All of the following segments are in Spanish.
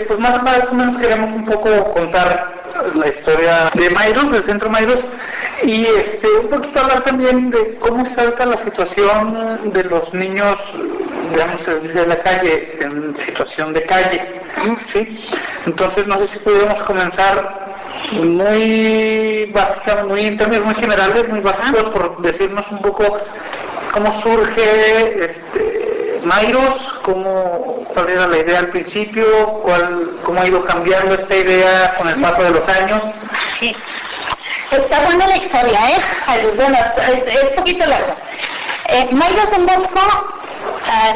Pues más o menos queremos un poco contar la historia de Mayros, del Centro Mayros, y un poquito hablar también de cómo está ahorita la situación de los niños, digamos, de la calle, en situación de calle, ¿sí? Entonces, no sé si pudiéramos comenzar muy básica, muy en términos muy generales, muy básicos, por decirnos un poco cómo surge Mayros, cuál era la idea al principio, cómo ha ido cambiando esta idea con el paso de los años. Sí, está buena la historia, bueno, es poquito largo. Mayros Don Bosco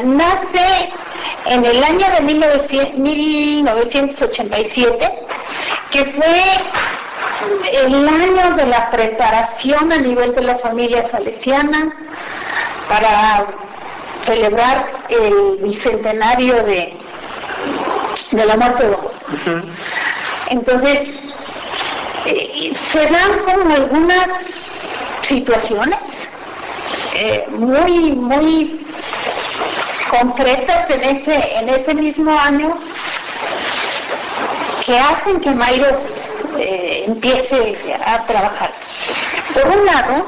nace en el año de 1987, que fue el año de la preparación a nivel de la familia salesiana para celebrar el bicentenario de la muerte de Don Bosco. Uh-huh. Entonces, se dan como algunas situaciones muy, muy concretas en ese mismo año que hacen que Mayros empiece a trabajar. Por un lado,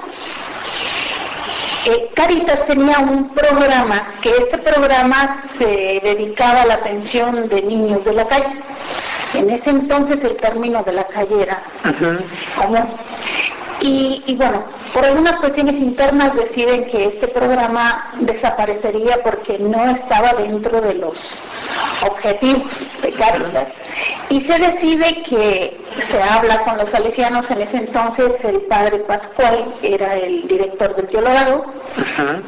Cáritas tenía un programa, que este programa se dedicaba a la atención de niños de la calle. En ese entonces el término de la calle era común. Y bueno, por algunas cuestiones internas deciden que este programa desaparecería porque no estaba dentro de los objetivos de Cáritas. Y se decide que se habla con los salesianos. En ese entonces el padre Pascual era el director del teologado.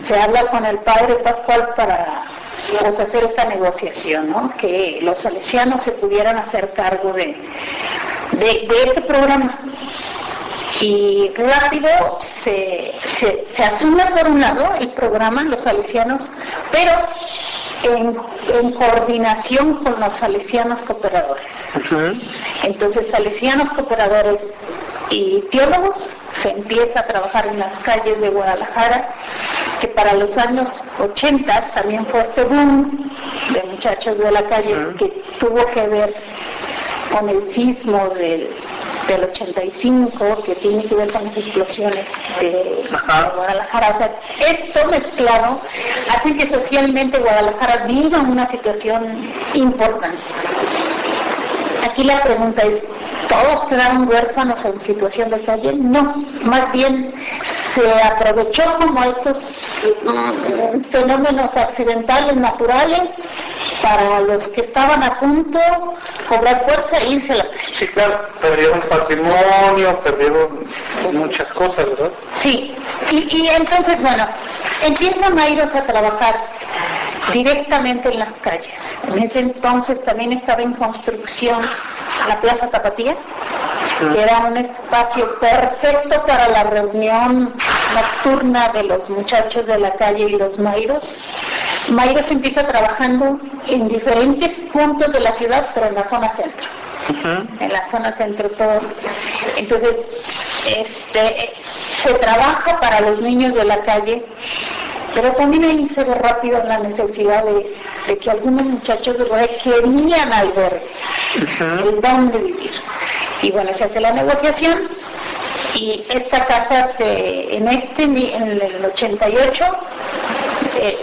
Se habla con el padre Pascual para hacer esta negociación, ¿no? Que los salesianos se pudieran hacer cargo de este programa. Y rápido se asume por un lado el programa, los salesianos, pero en coordinación con los salesianos cooperadores. Entonces, salesianos cooperadores y teólogos se empieza a trabajar en las calles de Guadalajara, que para los años 80 también fue este boom de muchachos de la calle que tuvo que ver con el sismo del 85, que tiene que ver con las explosiones de Guadalajara. O sea, esto mezclado hace que socialmente Guadalajara viva una situación importante. Aquí la pregunta es, ¿todos quedaron huérfanos en situación de calle? No, más bien se aprovechó como estos fenómenos accidentales, naturales, para los que estaban a punto cobrar fuerza e irse a la calle. Sí, claro, perdieron patrimonio, perdieron muchas cosas, ¿verdad? Sí, y entonces, bueno, empieza Mayros a trabajar directamente en las calles. En ese entonces también estaba en construcción la Plaza Tapatía, que era un espacio perfecto para la reunión nocturna de los muchachos de la calle y los Mayros. Mayros empieza trabajando en diferentes puntos de la ciudad, pero en la zona centro. En la zona centro todos. Entonces, se trabaja para los niños de la calle, pero también ahí se ve rápido la necesidad de que algunos muchachos de Guadalajara querían albergue, el dónde vivir. Y bueno, se hace la negociación y esta casa en el 88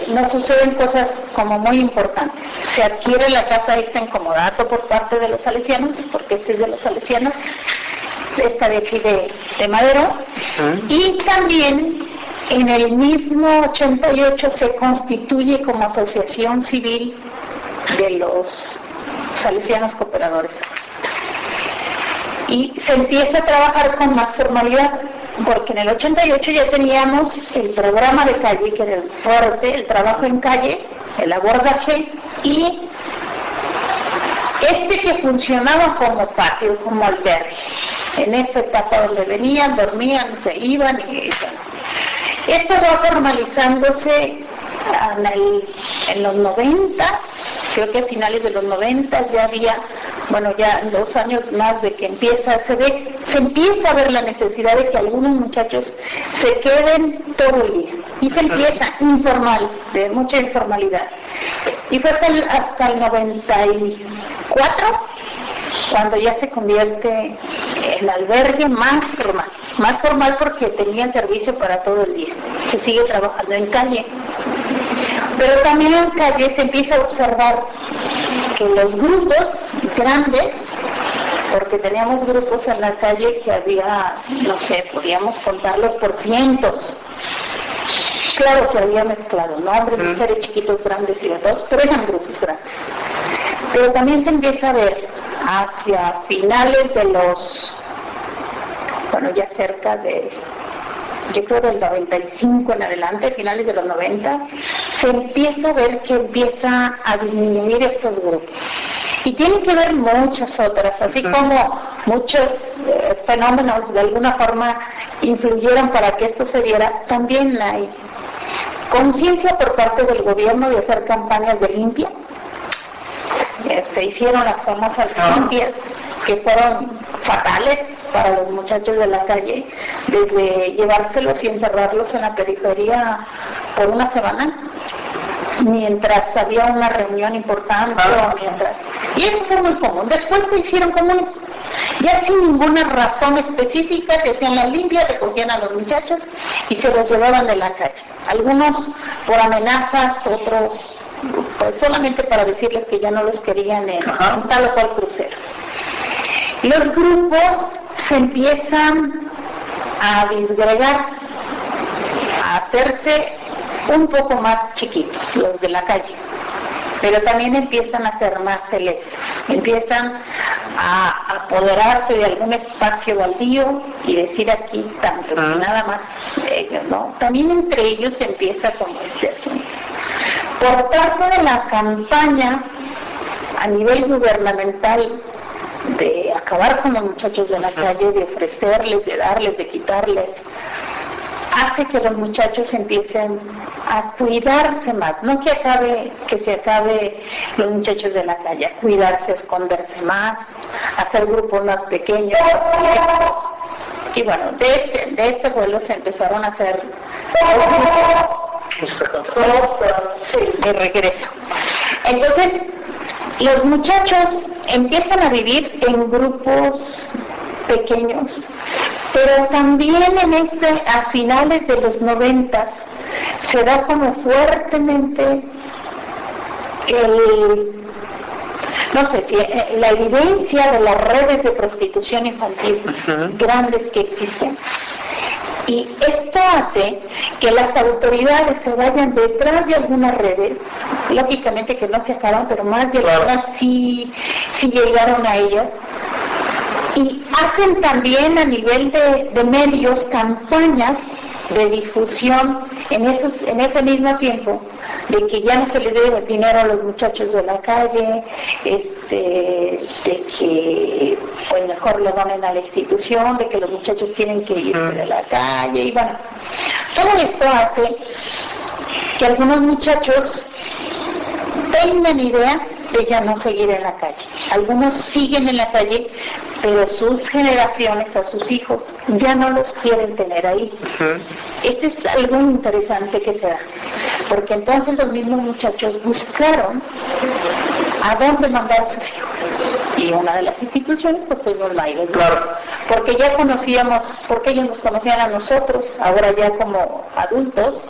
nos suceden cosas como muy importantes. Se adquiere la casa esta en comodato por parte de los salesianos, porque este es de los salesianos, esta de aquí de Madero, y también en el mismo 88 se constituye como asociación civil de los salesianos cooperadores. Y se empieza a trabajar con más formalidad, porque en el 88 ya teníamos el programa de calle, que era el fuerte, el trabajo en calle, el abordaje, y que funcionaba como patio, como albergue. En esa etapa donde venían, dormían, se iban y bueno. Esto va formalizándose en los 90, creo que a finales de los 90 ya había, bueno, ya 2 años más de que se empieza a ver la necesidad de que algunos muchachos se queden todo el día. Y se empieza informal, de mucha informalidad. Y fue hasta el 94 cuando ya se convierte en albergue más formal porque tenía servicio para todo el día. Se sigue trabajando en calle, pero también en calle se empieza a observar que los grupos grandes, porque teníamos grupos en la calle que había, no sé, podíamos contarlos por cientos. Claro que había mezclado, ¿no? Hombres, mujeres, chiquitos, grandes y de todos, pero eran grupos grandes. Pero también se empieza a ver hacia finales de los, ya cerca de, yo creo del 95 en adelante, finales de los 90, se empieza a ver que empieza a disminuir estos grupos. Y tienen que ver muchas otras, así como muchos fenómenos de alguna forma influyeron para que esto se diera, también hay conciencia por parte del gobierno de hacer campañas de limpia. Se hicieron las famosas limpias que fueron fatales para los muchachos de la calle, desde llevárselos y encerrarlos en la periferia por una semana mientras había una reunión importante y eso fue muy común. Después se hicieron comunes, ya sin ninguna razón específica, que hacían la limpia, recogían a los muchachos y se los llevaban de la calle, algunos por amenazas, otros pues solamente para decirles que ya no los querían en tal o cual crucero. Los grupos se empiezan a disgregar, a hacerse un poco más chiquitos, los de la calle, pero también empiezan a ser más selectos, empiezan a apoderarse de algún espacio baldío y decir aquí tanto, y nada más ellos, ¿no? También entre ellos empieza como este asunto. Por parte de la campaña a nivel gubernamental de acabar con los muchachos de la calle, de ofrecerles, de darles, de quitarles, hace que los muchachos empiecen a cuidarse más, no que se acabe los muchachos de la calle, a cuidarse, a esconderse más, a hacer grupos más pequeños, y bueno, de este vuelo se empezaron a hacer de regreso. Entonces, los muchachos empiezan a vivir en grupos pequeños, pero también a finales de los 90 se da como fuertemente la evidencia de las redes de prostitución infantil grandes que existen. Y esto hace que las autoridades se vayan detrás de algunas redes, lógicamente que no se acaban, pero más de algunas sí llegaron a ellas, y hacen también a nivel de medios campañas de difusión en ese mismo tiempo, de que ya no se les debe dinero a los muchachos de la calle, de que pues mejor lo donen a la institución, de que los muchachos tienen que irse de la calle, y bueno, todo esto hace que algunos muchachos tengan idea de ya no seguir en la calle. Algunos siguen en la calle, pero sus generaciones, a sus hijos, ya no los quieren tener ahí. Este es algo interesante que se da, porque entonces los mismos muchachos buscaron a dónde mandar a sus hijos. Y una de las instituciones pues son los Mairos, ¿no? Porque ya porque ellos nos conocían a nosotros, ahora ya como adultos,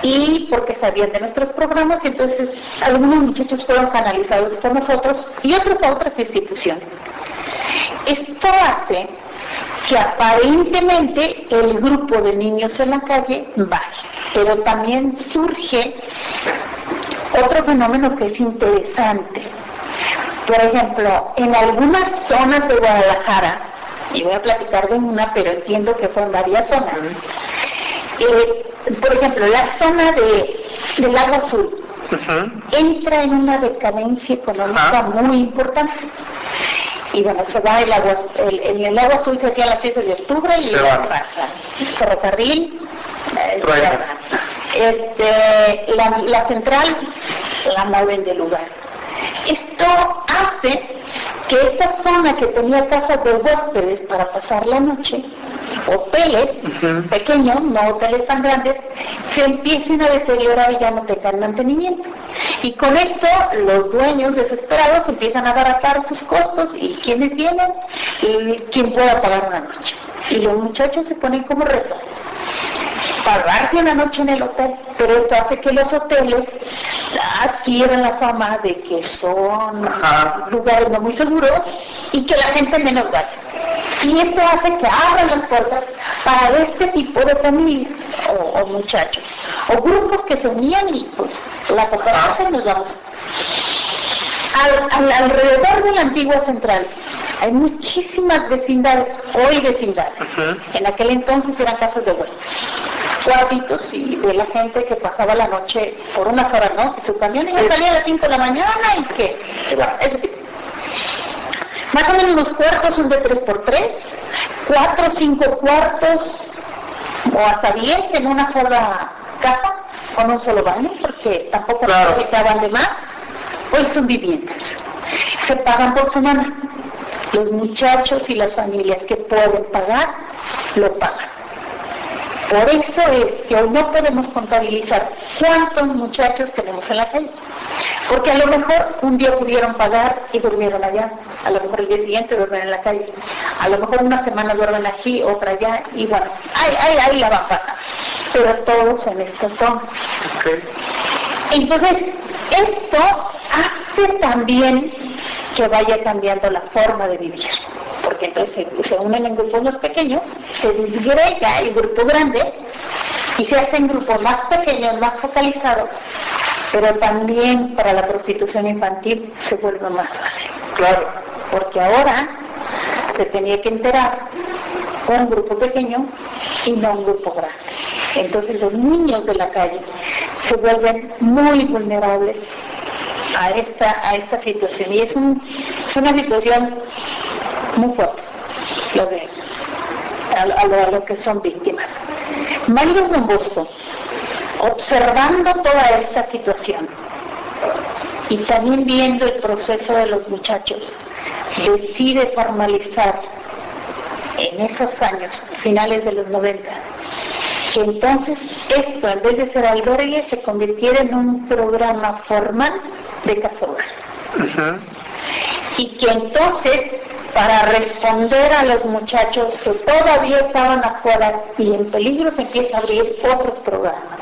y porque sabían de nuestros programas, y entonces algunos muchachos fueron canalizados por nosotros y otros a otras instituciones. Esto hace que aparentemente el grupo de niños en la calle baje, pero también surge otro fenómeno que es interesante. Por ejemplo, en algunas zonas de Guadalajara, y voy a platicar de una, pero entiendo que fue en varias zonas, por ejemplo, la zona del Lago Azul entra en una decadencia económica muy importante. Y bueno, se va en el Lago Azul se hacían las fiestas de octubre y pasa. Ferrocarril, la central la mueven de lugar. Esto hace que esta zona que tenía casas de huéspedes para pasar la noche, hoteles pequeños, no hoteles tan grandes, se empiecen a deteriorar y ya no tengan mantenimiento. Y con esto los dueños desesperados empiezan a abaratar sus costos y quienes vienen, quien pueda pagar una noche. Y los muchachos se ponen como reto pagarse una noche en el hotel, pero esto hace que los hoteles adquieran la fama de que son lugares no muy seguros y que la gente menos vaya. Y esto hace que abran las puertas para este tipo de familias o muchachos o grupos que se unían y pues la cooperación nos vamos. Alrededor de la antigua central hay muchísimas vecindades, hoy vecindades. En aquel entonces eran casas de huéspedes, cuartitos y de la gente que pasaba la noche por unas horas, ¿no? Su camión ya salía a las 5 de la mañana y que, bueno, ese tipo. Más o menos los cuartos son de 3x3, 4 o 5 cuartos, o hasta 10 en una sola casa, con un solo baño, porque tampoco necesitaban de más. Hoy son viviendas. Se pagan por semana. Los muchachos y las familias que pueden pagar, lo pagan. Por eso es que hoy no podemos contabilizar cuántos muchachos tenemos en la calle. Porque a lo mejor un día pudieron pagar y durmieron allá. A lo mejor el día siguiente duermen en la calle. A lo mejor una semana duermen aquí, otra allá. Y bueno, ahí la van a pasar. Pero todos en esta zona. Entonces, esto hace también que vaya cambiando la forma de vivir. Porque entonces se unen en grupos más pequeños, se disgrega el grupo grande y se hacen grupos más pequeños, más focalizados, pero también para la prostitución infantil se vuelve más fácil. Claro. Porque ahora se tenía que enterar un grupo pequeño y no un grupo grande. Entonces los niños de la calle se vuelven muy vulnerables a esta situación y es una situación muy fuerte a lo que son víctimas. Mayros Don Bosco, observando toda esta situación y también viendo el proceso de los muchachos, decide formalizar en esos años, finales de los 90, que entonces esto, en vez de ser albergue, se convirtiera en un programa formal de casa hogar. Y que entonces, para responder a los muchachos que todavía estaban afuera y en peligro, se empieza a abrir otros programas.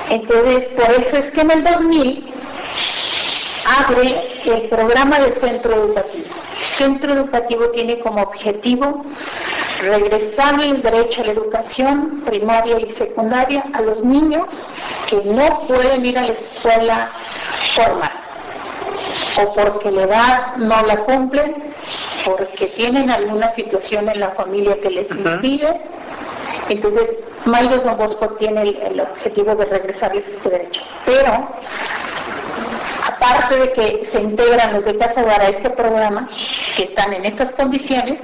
Entonces, por eso es que en el 2000 abre el programa de centro educativo. El centro educativo tiene como objetivo regresar el derecho a la educación primaria y secundaria a los niños que no pueden ir a la escuela formal, o porque la edad no la cumplen, porque tienen alguna situación en la familia que les impide. Entonces, Mayros Don Bosco tiene el objetivo de regresarles este derecho. Pero, aparte de que se integran los de casa hogar a este programa, que están en estas condiciones,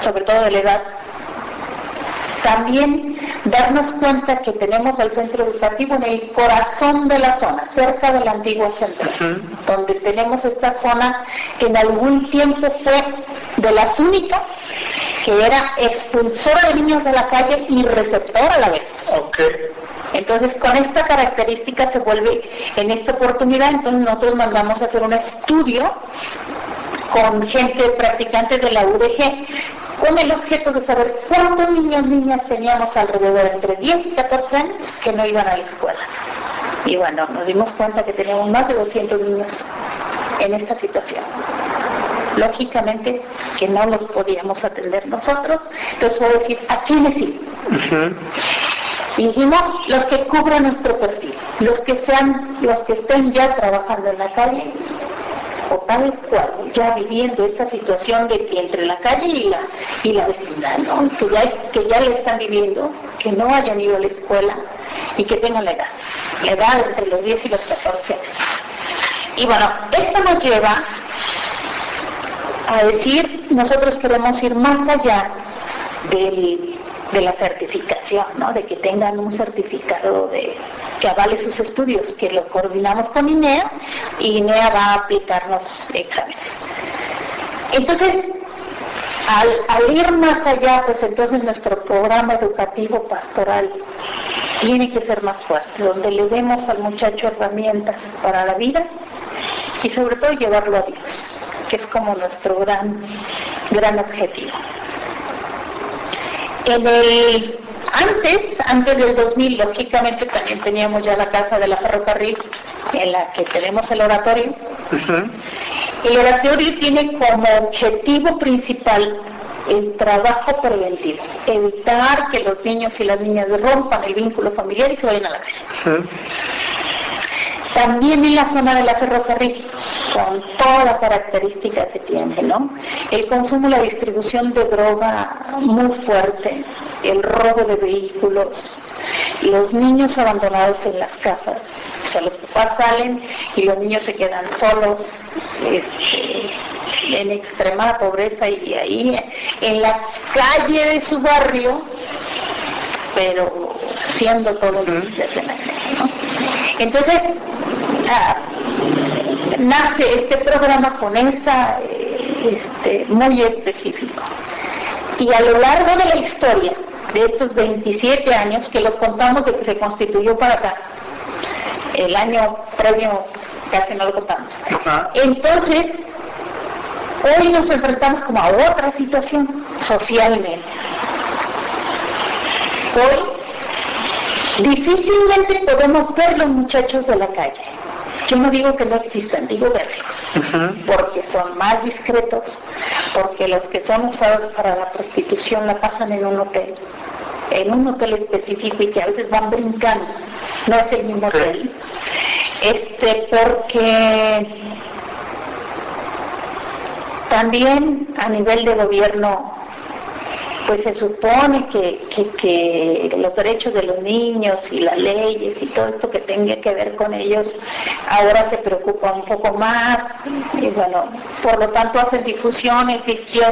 sobre todo de la edad, también darnos cuenta que tenemos al centro educativo en el corazón de la zona, cerca de la antigua central, donde tenemos esta zona que en algún tiempo fue de las únicas que era expulsora de niños de la calle y receptora a la vez. Entonces, con esta característica se vuelve en esta oportunidad, entonces nosotros mandamos a hacer un estudio con gente practicante de la UDG, con el objeto de saber cuántos niños y niñas teníamos alrededor entre 10 y 14 años que no iban a la escuela. Y bueno, nos dimos cuenta que teníamos más de 200 niños en esta situación. Lógicamente que no los podíamos atender nosotros, entonces voy a decir, ¿a quiénes sí? Y dijimos, los que cubran nuestro perfil, los que estén ya trabajando en la calle, o tal cual, ya viviendo esta situación de que entre la calle y la vecindad, ¿no? que ya le están viviendo, que no hayan ido a la escuela y que tengan la edad entre los 10 y los 14 años. Y bueno, esto nos lleva a decir, nosotros queremos ir más allá de la certificación, ¿no? De que tengan un certificado que avale sus estudios, que lo coordinamos con INEA y INEA va a aplicarnos exámenes. Entonces, al ir más allá, pues entonces nuestro programa educativo pastoral tiene que ser más fuerte, donde le demos al muchacho herramientas para la vida y sobre todo llevarlo a Dios, que es como nuestro gran objetivo. Antes del 2000, lógicamente también teníamos ya la casa de la ferrocarril, en la que tenemos el oratorio. Uh-huh. El oratorio tiene como objetivo principal el trabajo preventivo, evitar que los niños y las niñas rompan el vínculo familiar y se vayan a la calle. Uh-huh. También en la zona de la ferrocarril, con toda la característica que tiene, ¿no? El consumo y la distribución de droga muy fuerte, el robo de vehículos, los niños abandonados en las casas, o sea, los papás salen y los niños se quedan solos, en extrema pobreza y ahí en la calle de su barrio, pero haciendo todo lo que se hace en la calle, ¿no? Entonces, nace este programa con esa muy específico, y a lo largo de la historia de estos 27 años que los contamos de que se constituyó para acá, el año previo casi no lo contamos. Uh-huh. Entonces hoy nos enfrentamos como a otra situación socialmente. Hoy difícilmente podemos ver los muchachos de la calle. Yo no digo que no existan, digo verlos, uh-huh, porque son más discretos, porque los que son usados para la prostitución la pasan en un hotel específico y que a veces van brincando, no es el mismo hotel, porque también a nivel de gobierno pues se supone que los derechos de los niños y las leyes y todo esto que tenga que ver con ellos ahora se preocupa un poco más, y bueno, por lo tanto hacen difusiones,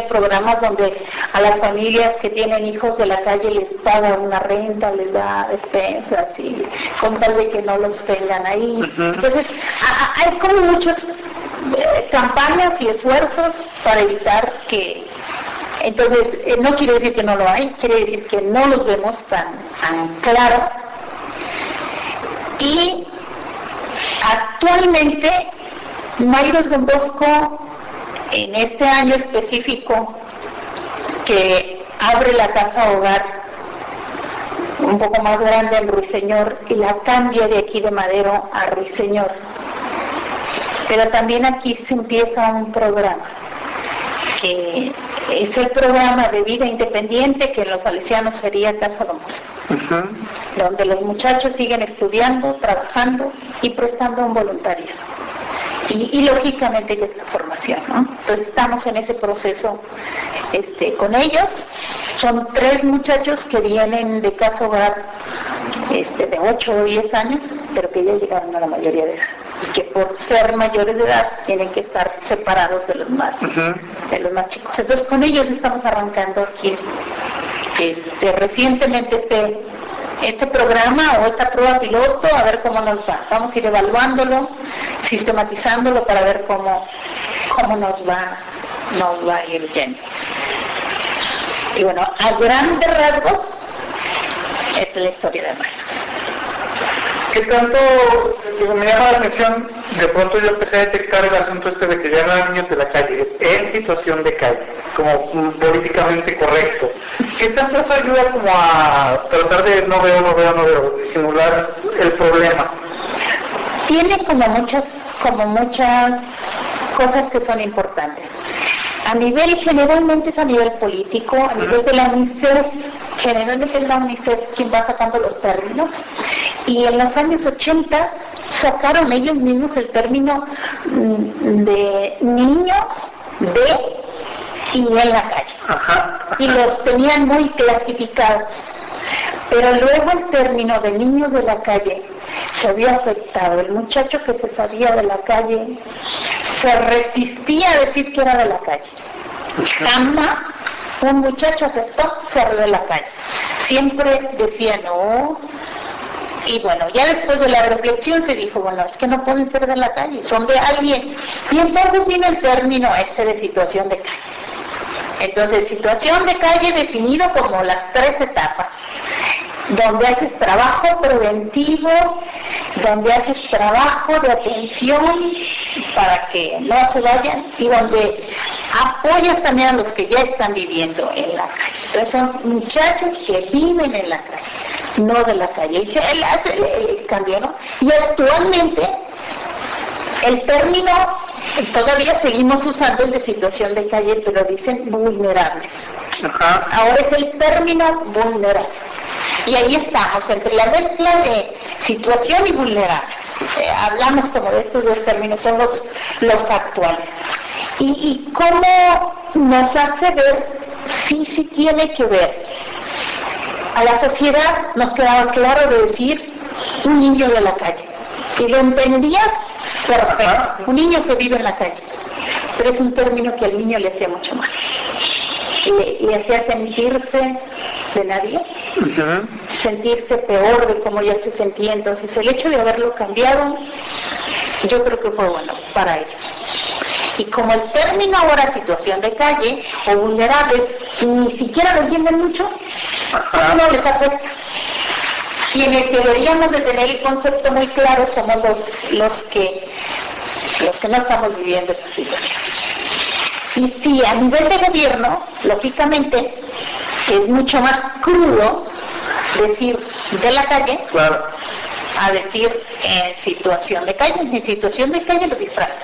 programas donde a las familias que tienen hijos de la calle les pagan una renta, les da despensas y con tal de que no los tengan ahí. Uh-huh. Entonces hay como muchas campañas y esfuerzos para evitar que... Entonces, no quiere decir que no lo hay, quiere decir que no los vemos tan claro. Y actualmente, Mayros Don Bosco, en este año específico, que abre la casa hogar un poco más grande en Ruiseñor y la cambia de aquí de Madero a Ruiseñor. Pero también aquí se empieza un programa que es el programa de vida independiente, que en los salesianos sería Casa Don Bosco, uh-huh, donde los muchachos siguen estudiando, trabajando y prestando un voluntariado. Y lógicamente que es la formación, ¿no? Entonces estamos en ese proceso con ellos. Son 3 muchachos que vienen de casa hogar de 8 o 10 años, pero que ya llegaron a la mayoría de edad, y que por ser mayores de edad tienen que estar separados de los más, uh-huh, de los más chicos. Entonces con ellos estamos arrancando aquí recientemente este programa o esta prueba piloto, a ver cómo nos va. Vamos a ir evaluándolo, sistematizándolo para ver cómo nos va a ir yendo. Y bueno, a grandes rasgos, esta es la historia de Mayros. ¿Qué tanto me llama la atención? De pronto yo empecé a detectar el asunto de que ya no hay niños de la calle, en situación de calle, como políticamente correcto. ¿Qué tanto eso ayuda como a tratar de no veo, disimular el problema? Tiene como muchas cosas que son importantes. Generalmente es a nivel político, a nivel de la UNICEF, generalmente es la UNICEF quien va sacando los términos, y en los años 80 sacaron ellos mismos el término de niños y en la calle. Ajá. Y los tenían muy clasificados. Pero luego el término de niños de la calle se había afectado. El muchacho que se salía de la calle se resistía a decir que era de la calle. Jamás un muchacho aceptó ser de la calle. Siempre decía no. Y bueno, ya después de la reflexión se dijo, bueno, es que no pueden ser de la calle, son de alguien. Y entonces vino el término de situación de calle. Entonces, situación de calle definido como las 3 etapas. donde haces trabajo preventivo, donde haces trabajo de atención para que no se vayan y donde apoyas también a los que ya están viviendo en la calle. Entonces son muchachos que viven en la calle, no de la calle. Y él hace el cambio, ¿no? Y actualmente el término todavía seguimos usando el de situación de calle, pero dicen vulnerables. Ajá. Ahora es el término vulnerable. Y ahí estamos, entre la mezcla de situación y vulnerable. Hablamos como de estos dos términos, son los actuales. Y cómo nos hace ver, sí tiene que ver. A la sociedad nos quedaba claro de decir un niño de la calle. Y lo entendías perfecto, un niño que vive en la calle. Pero es un término que al niño le hacía mucho mal. Le hacía sentirse de nadie, sentirse peor de cómo ya se sentía. Entonces el hecho de haberlo cambiado, yo creo que fue bueno para ellos. Y como el término ahora situación de calle o vulnerable ni siquiera lo entienden mucho, pues no les afecta. Quienes deberíamos de tener el concepto muy claro somos los que no estamos viviendo esta situación. Y sí, a nivel de gobierno, lógicamente, es mucho más crudo decir de la calle, claro, a decir en situación de calle. En situación de calle lo disfrazas.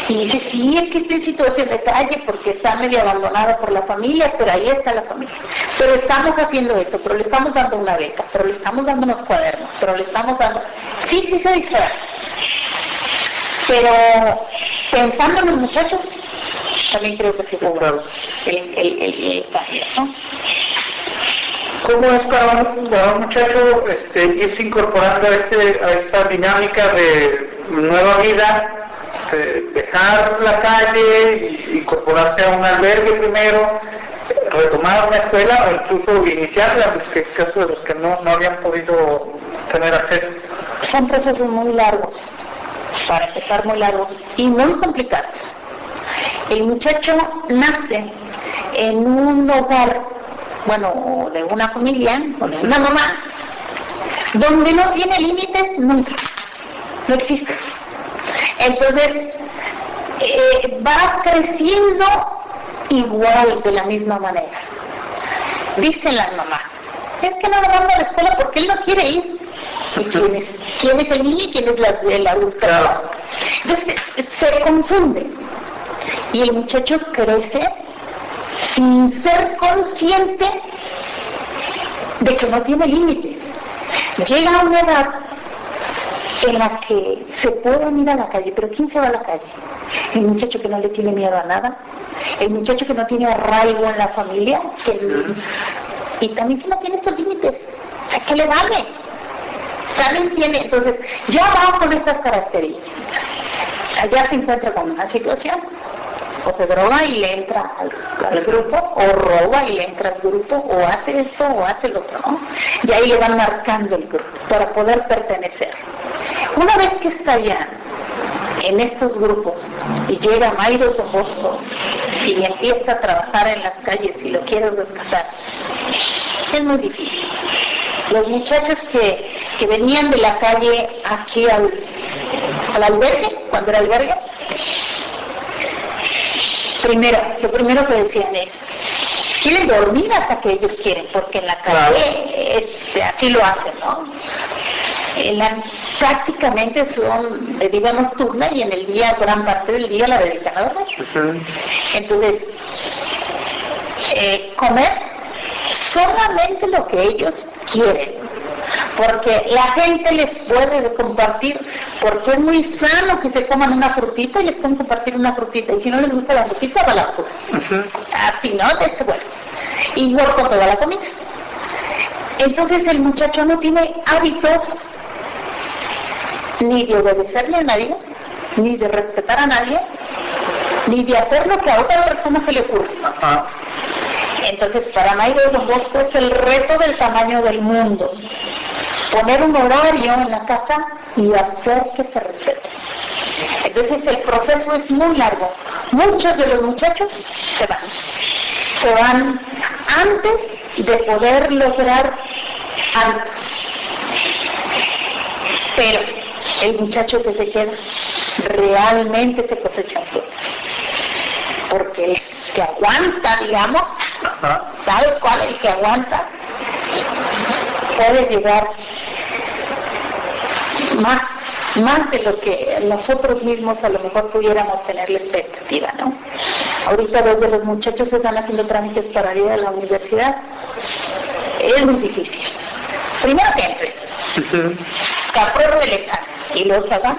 Y dice, sí, es que está en situación de calle porque está medio abandonado por la familia, pero ahí está la familia. Pero estamos haciendo esto, pero le estamos dando una beca, pero le estamos dando unos cuadernos, pero le estamos dando... Sí se disfraza. Pero pensando en los muchachos, también creo que sí fue claro, el cambio, ¿no? ¿Cómo es para un muchacho irse incorporando a esta dinámica de nueva vida? Dejar la calle, incorporarse a un albergue primero, retomar una escuela o incluso iniciarla, en el caso de los que no habían podido tener acceso. Son procesos muy largos, para empezar muy largos y muy complicados. El muchacho nace en un hogar, bueno, de una familia, o de una mamá, donde no tiene límites nunca, no existe. Entonces, va creciendo igual, de la misma manera. Dicen las mamás, es que no lo manda a la escuela porque él no quiere ir. ¿Y quién es el niño y quién es el adulto? Claro. Entonces, se confunde. Y el muchacho crece sin ser consciente de que no tiene límites. Llega a una edad en la que se pueden ir a la calle, pero ¿quién se va a la calle? El muchacho que no le tiene miedo a nada, el muchacho que no tiene arraigo en la familia, y también que no tiene estos límites, o sea, ¿qué le vale? También tiene, entonces, ya va con estas características. Allá se encuentra con una situación, o se droga y le entra al grupo, o roba y le entra al grupo, o hace esto o hace lo otro, ¿no? Y ahí le van marcando el grupo para poder pertenecer. Una vez que está ya en estos grupos y llega Mayros Don Bosco y empieza a trabajar en las calles y lo quiere rescatar, es muy difícil. Los muchachos que venían de la calle aquí al albergue, cuando era albergue, lo primero que decían es, quieren dormir hasta que ellos quieren, porque en la calle así lo hacen, ¿no? Prácticamente son de vida nocturna y en el día, gran parte del día la dedican a dormir. Entonces, comer solamente lo que ellos quieren, porque la gente les puede compartir, porque es muy sano que se coman una frutita y les pueden compartir una frutita, y si no les gusta la frutita, va la basura. Así, ¿no? Bueno, igual con toda la comida. Entonces el muchacho no tiene hábitos ni de obedecerle a nadie, ni de respetar a nadie, ni de hacer lo que a otra persona se le ocurre. Entonces, para Mayros Don Bosco es el reto del tamaño del mundo. Poner un horario en la casa y hacer que se respete. Entonces, el proceso es muy largo. Muchos de los muchachos se van antes de poder lograr hábitos. Pero el muchacho que se queda realmente se cosechan frutos. Porque el que aguanta, digamos, ¿sabes cuál es el que aguanta? Puede llegar más de lo que nosotros mismos a lo mejor pudiéramos tener la expectativa, ¿no? Ahorita 2 de los muchachos están haciendo trámites para ir a la universidad. Es muy difícil. Primero que entre, que aprueben el examen y luego que hagan.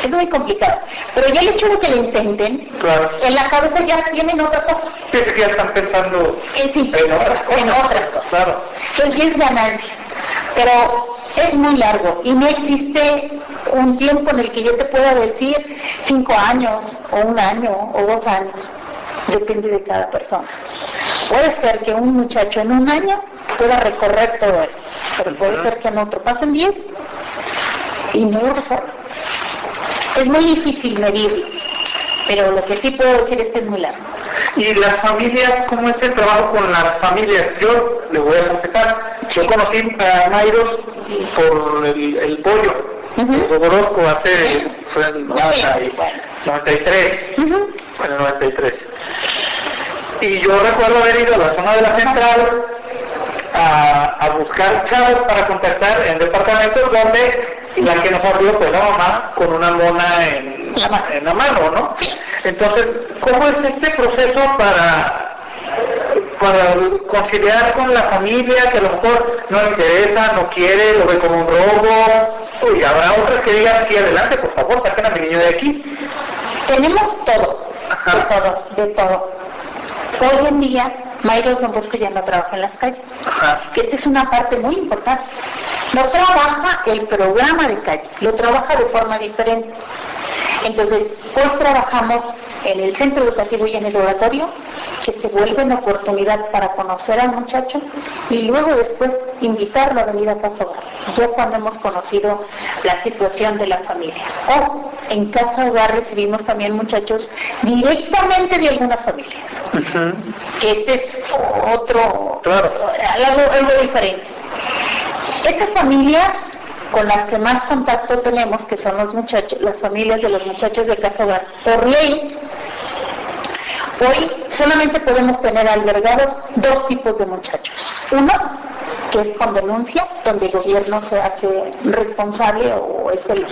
Es muy complicado. Pero ya el hecho de que lo intenten, claro, en la cabeza ya tienen otra cosa. Pienso que ya están pensando en otras cosas. Claro. Entonces ya es ganancia. Pero es muy largo y no existe un tiempo en el que yo te pueda decir 5 años o 1 año o 2 años. Depende de cada persona. Puede ser que un muchacho en 1 año pueda recorrer todo esto, pero puede ser que en otro pasen 10 y no lo recorran. Es muy difícil medirlo, pero lo que sí puedo decir es que es muy largo. ¿Y las familias, cómo es el trabajo con las familias? Yo le voy a confesar, yo conocí a Mayros por el pollo, de Orozco, fue en el 93, en el 93. Y yo recuerdo haber ido a la zona de la central a buscar chavos para contactar en departamentos donde la que nos abrió fue la mamá con una mona en la mano, ¿no? Entonces, ¿cómo es este proceso para conciliar con la familia que a lo mejor no le interesa, no quiere, lo ve como un robo? Uy, habrá otras que digan, sí, adelante, por favor, saquen a mi niño de aquí. Tenemos todo, de todo. Hoy en día, Mayros Don Bosco ya no trabaja en las calles, que esta es una parte muy importante. No trabaja el programa de calle, lo trabaja de forma diferente. Entonces, hoy trabajamos en el centro educativo y en el oratorio, que se vuelve una oportunidad para conocer al muchacho y luego después invitarlo a venir a Casa Hogar, ya cuando hemos conocido la situación de la familia. O en Casa Hogar recibimos también muchachos directamente de algunas familias, que este es algo diferente. Estas familias con las que más contacto tenemos, que son los muchachos, las familias de los muchachos de Casa Hogar, por ley, hoy solamente podemos tener albergados 2 tipos de muchachos. Uno, que es con denuncia, donde el gobierno se hace responsable o es el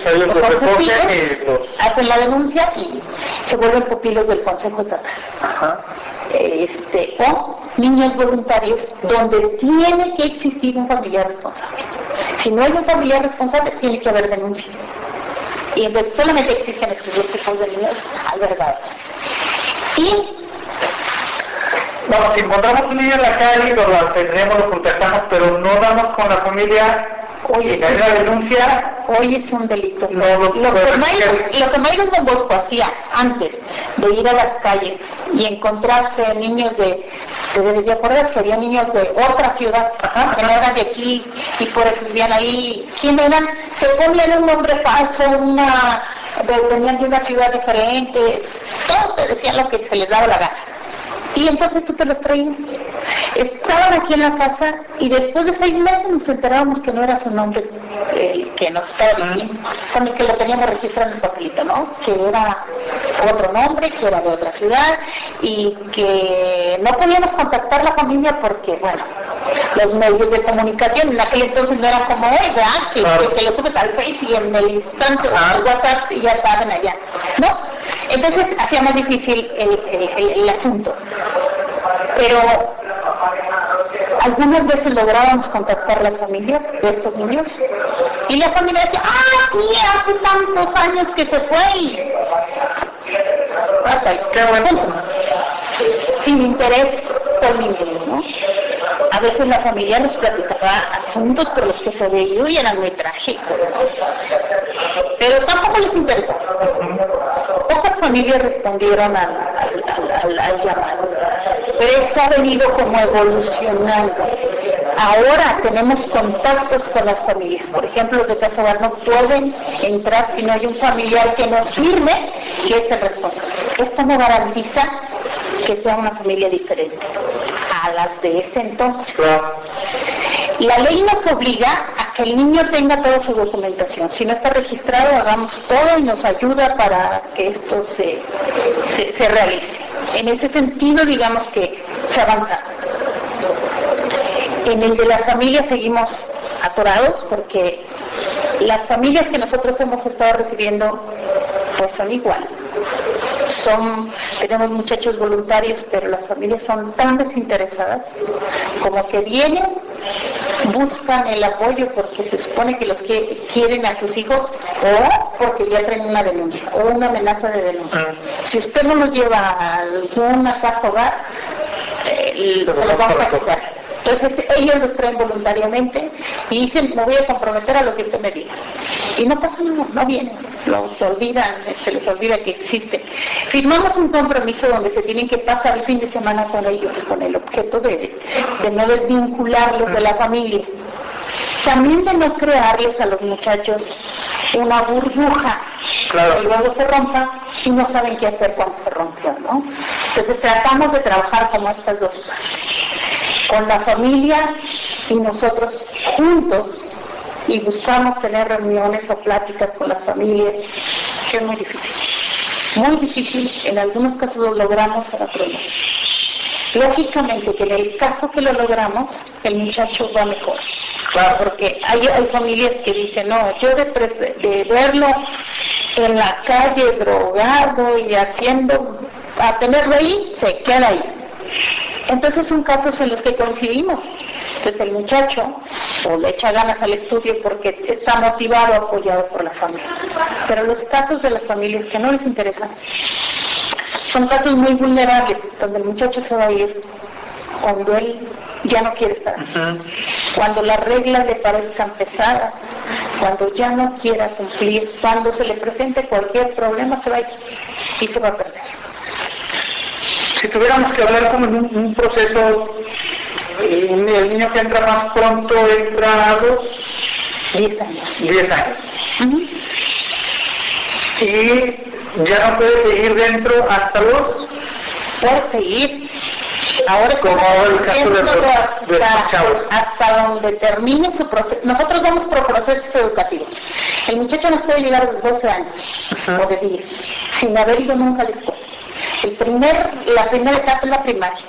hacen la denuncia y se vuelven pupilos del Consejo Estatal. O niños voluntarios, donde tiene que existir un familiar responsable. Si no hay un familiar responsable, tiene que haber denuncia. Y entonces solamente existen estos 2 tipos de niños albergados. Y vamos, si encontramos un niño en la calle, lo atendemos, lo contactamos, pero no damos con la familia. Oye, hay una denuncia. Hoy es un delito. No, lo que Mayros Don Bosco hacía antes de ir a las calles y encontrarse niños de acuerdo que había niños de otra ciudad, que no eran de aquí y por eso vivían ahí. ¿Quién eran? Se ponían un nombre falso, venían de una ciudad diferente, todos te decían lo que se les daba la gana. Y entonces tú te los traías. Estaban aquí en la casa y después de 6 meses nos enterábamos que no era su nombre el que nos estaba diciendo, con el que lo teníamos registrado en el papelito, ¿no? Que era otro nombre, que era de otra ciudad y que no podíamos contactar la familia porque, bueno, los medios de comunicación en aquel entonces no eran como hoy, ¿verdad? Que lo subes al Face y en el instante al WhatsApp y ya estaban allá, ¿no? Entonces hacía más difícil el asunto. Pero algunas veces lográbamos contactar las familias de estos niños y la familia decía, sí, hace tantos años que se fue y hasta ahí, sin interés por ninguno, ¿no? A veces la familia nos platicaba asuntos por los que se había ido y eran muy trágicos, pero tampoco les interesaba. Pocas familias respondieron al llamado, pero esto ha venido como evolucionando. Ahora tenemos contactos con las familias. Por ejemplo, los de Casa Hogar no pueden entrar si no hay un familiar que nos firme que es el responsable. Esto no garantiza que sea una familia diferente a las de ese entonces. La ley nos obliga a que el niño tenga toda su documentación. Si no está registrado, hagamos todo y nos ayuda para que esto se realice. En ese sentido, digamos que se avanza. En el de las familias seguimos atorados porque las familias que nosotros hemos estado recibiendo pues son igual. Tenemos muchachos voluntarios, pero las familias son tan desinteresadas como que vienen, buscan el apoyo porque se supone que los quieren a sus hijos o porque ya traen una denuncia o una amenaza de denuncia. Si usted no lo lleva a alguna casa hogar, se lo vamos a quitar. Entonces ellos los traen voluntariamente y dicen, me voy a comprometer a lo que usted me diga. Y no pasa nada, no vienen, se les olvida que existe. Firmamos un compromiso donde se tienen que pasar el fin de semana con ellos, con el objeto de no desvincularlos de la familia. También de no crearles a los muchachos una burbuja, que luego se rompa y no saben qué hacer cuando se rompió, ¿no? Entonces tratamos de trabajar como estas dos partes, con la familia y nosotros juntos, y buscamos tener reuniones o pláticas con las familias, que es muy difícil, en algunos casos lo logramos, en otros no. Lógicamente que en el caso que lo logramos, el muchacho va mejor. Claro, porque hay familias que dicen, no, yo de verlo en la calle drogado y a tenerlo ahí, se queda ahí. Entonces son casos en los que coincidimos. Entonces el muchacho o le echa ganas al estudio porque está motivado, apoyado por la familia. Pero los casos de las familias que no les interesan son casos muy vulnerables, donde el muchacho se va a ir cuando él ya no quiere estar, cuando las reglas le parezcan pesadas, cuando ya no quiera cumplir, cuando se le presente cualquier problema, se va a ir y se va a perder. Si tuviéramos que hablar como en un proceso, el niño que entra más pronto entra a los 10 años. 10 años. Y ya no puede seguir dentro hasta los... Puede seguir. Ahora como el caso de los chavos. Hasta donde termine su proceso. Nosotros vamos por procesos educativos. El muchacho no puede llegar a los 12 años o de 10 sin haber ido nunca a la escuela. La primera etapa es la primaria.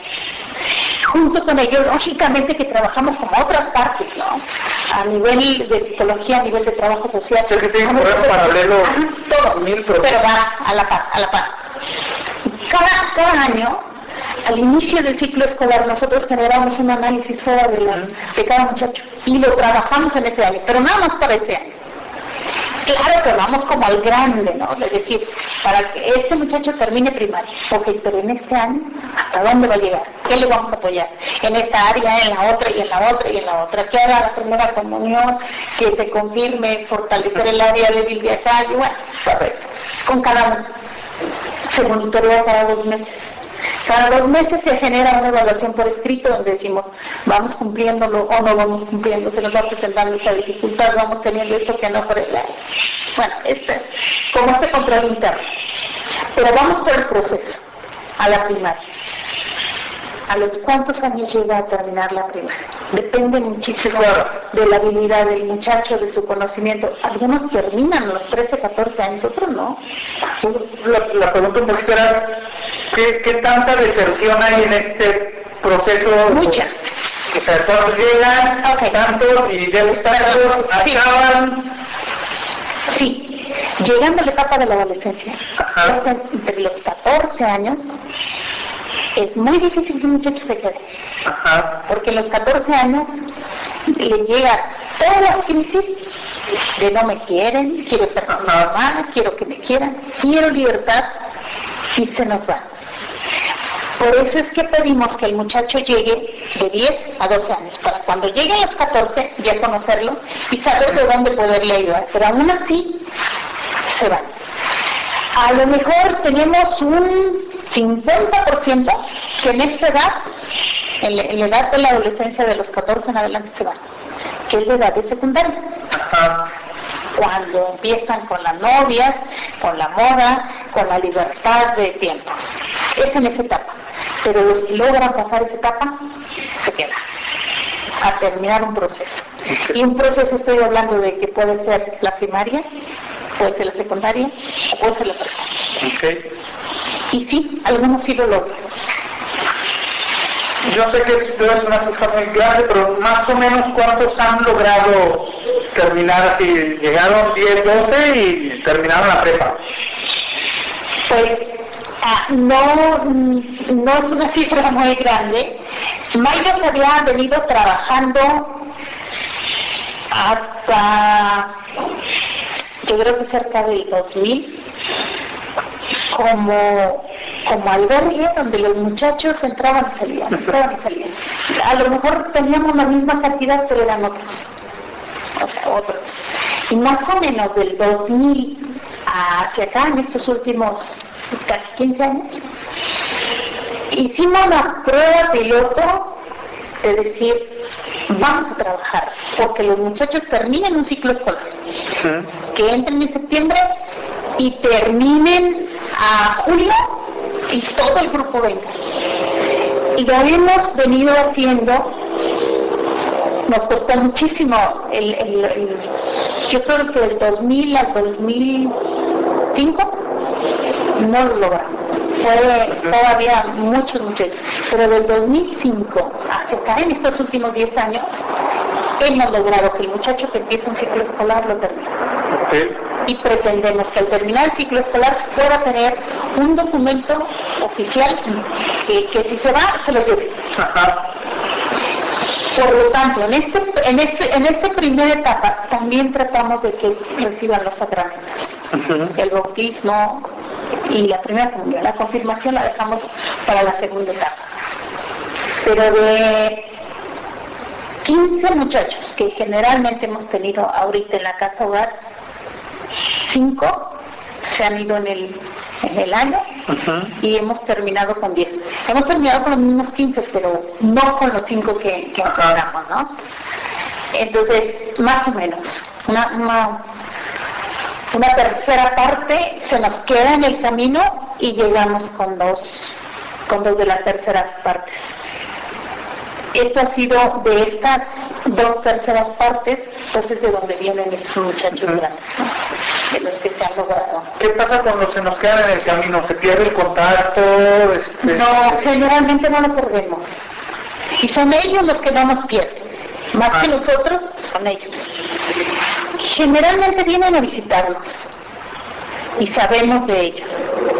Junto con ello, lógicamente que trabajamos como otras partes, ¿no? A nivel de psicología, a nivel de trabajo social. Es que tiene un programa paralelo. Todo, pero va a la par. Cada año, al inicio del ciclo escolar, nosotros generamos un análisis fuera de cada muchacho y lo trabajamos en ese año, pero nada más para ese año. Claro que vamos como al grande, ¿no? Es decir, para que este muchacho termine primaria. Ok, pero en este año, ¿hasta dónde va a llegar? ¿Qué le vamos a apoyar? En esta área, en la otra, y en la otra, y en la otra. Que haga la primera comunión, que se confirme, fortalecer el área débil de acá, y bueno, todo eso. Con cada uno. Se monitorea cada 2 meses. Cada 2 meses se genera una evaluación por escrito donde decimos, vamos cumpliéndolo o no vamos cumpliendo, se nos va presentando esta dificultad, vamos teniendo esto que no por el año. Bueno, como este control interno. Pero vamos por el proceso, a la primaria. ¿A los cuántos años llega a terminar la primaria? Depende muchísimo de la habilidad del muchacho, de su conocimiento. Algunos terminan a los 13, 14 años, otros no. La pregunta un poquito era, ¿qué tanta deserción hay en este proceso? Mucha. O sea, todos llegan, tantos y ya acaban. Sí, llegando a la etapa de la adolescencia, entre los 14 años, es muy difícil que un muchacho se quede. Porque a los 14 años le llega todas las crisis de no me quieren, quiero estar con mi mamá, quiero que me quieran, quiero libertad, y se nos va. Por eso es que pedimos que el muchacho llegue de 10 a 12 años, para cuando llegue a los 14 ya conocerlo y saber de dónde poderle ayudar. Pero aún así, se van. A lo mejor tenemos un 50% que en esta edad, en la edad de la adolescencia de los 14 en adelante se van, que es la edad de secundaria. Cuando empiezan con las novias, con la moda, con la libertad de tiempos. Es en esa etapa. Pero los que logran pasar esa etapa, se quedan. a terminar un proceso. Y un proceso estoy hablando de que puede ser la primaria, puede ser la secundaria, o puede ser la prepa. Y sí, algunos sí lo logran. Yo sé que esto es una cifra muy grande, pero más o menos ¿cuántos han logrado terminar así? Llegaron 10, 12 y terminaron la prepa. Pues no es una cifra muy grande. Mayros había venido trabajando hasta, yo creo que cerca del 2000, como albergue donde los muchachos entraban y salían. A lo mejor teníamos la misma cantidad, pero eran otros. Y más o menos del 2000 hacia acá, en estos últimos casi 15 años, hicimos la prueba piloto de decir, vamos a trabajar, porque los muchachos terminen un ciclo escolar, que entren en septiembre y terminen a julio, y todo el grupo venga. Y lo hemos venido haciendo, nos costó muchísimo, yo creo que del 2000 al 2005 no lo logramos, fue todavía muchos, pero del 2005 hacia acá, en estos últimos 10 años, hemos logrado que el muchacho que empieza un ciclo escolar lo termine. Y pretendemos que al terminar el ciclo escolar pueda tener un documento oficial que si se va, se lo lleve. Por lo tanto, en esta primera etapa también tratamos de que reciban los sacramentos, el bautismo y la primera comunión. La confirmación la dejamos para la segunda etapa. Pero de 15 muchachos que generalmente hemos tenido ahorita en la casa hogar, 5 se han ido en el año y hemos terminado con 10. Hemos terminado con los mismos 15, pero no con los 5 que empezamos, ¿no? Entonces, más o menos, una tercera parte se nos queda en el camino y llegamos con dos de las terceras partes. Esto ha sido de estas 2 terceras partes, entonces de donde vienen estos muchachos grandes, ¿no? De los que se han logrado. ¿Qué pasa cuando se nos quedan en el camino? ¿Se pierde el contacto? No, generalmente no lo perdemos. Y son ellos los que no nos pierden. Más que nosotros, son ellos. Generalmente vienen a visitarnos y sabemos de ellos.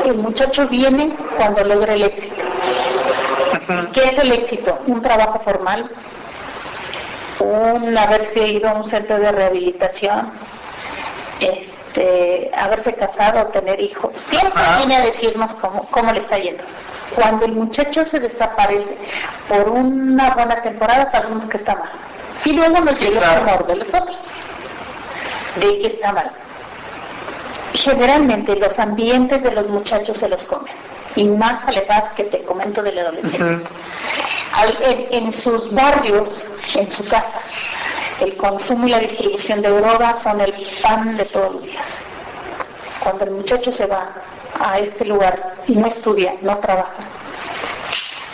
El muchacho viene cuando logra el éxito. ¿Qué es el éxito? Un trabajo formal, haberse ido a un centro de rehabilitación, haberse casado, tener hijos. Siempre viene a decirnos cómo le está yendo. Cuando el muchacho se desaparece por una buena temporada, sabemos que está mal. Y luego nos llega el temor de los otros, de que está mal. Generalmente los ambientes de los muchachos se los comen. Y más a la edad que te comento de la adolescencia. En sus barrios, en su casa, el consumo y la distribución de drogas son el pan de todos los días. Cuando el muchacho se va a este lugar y no estudia, no trabaja,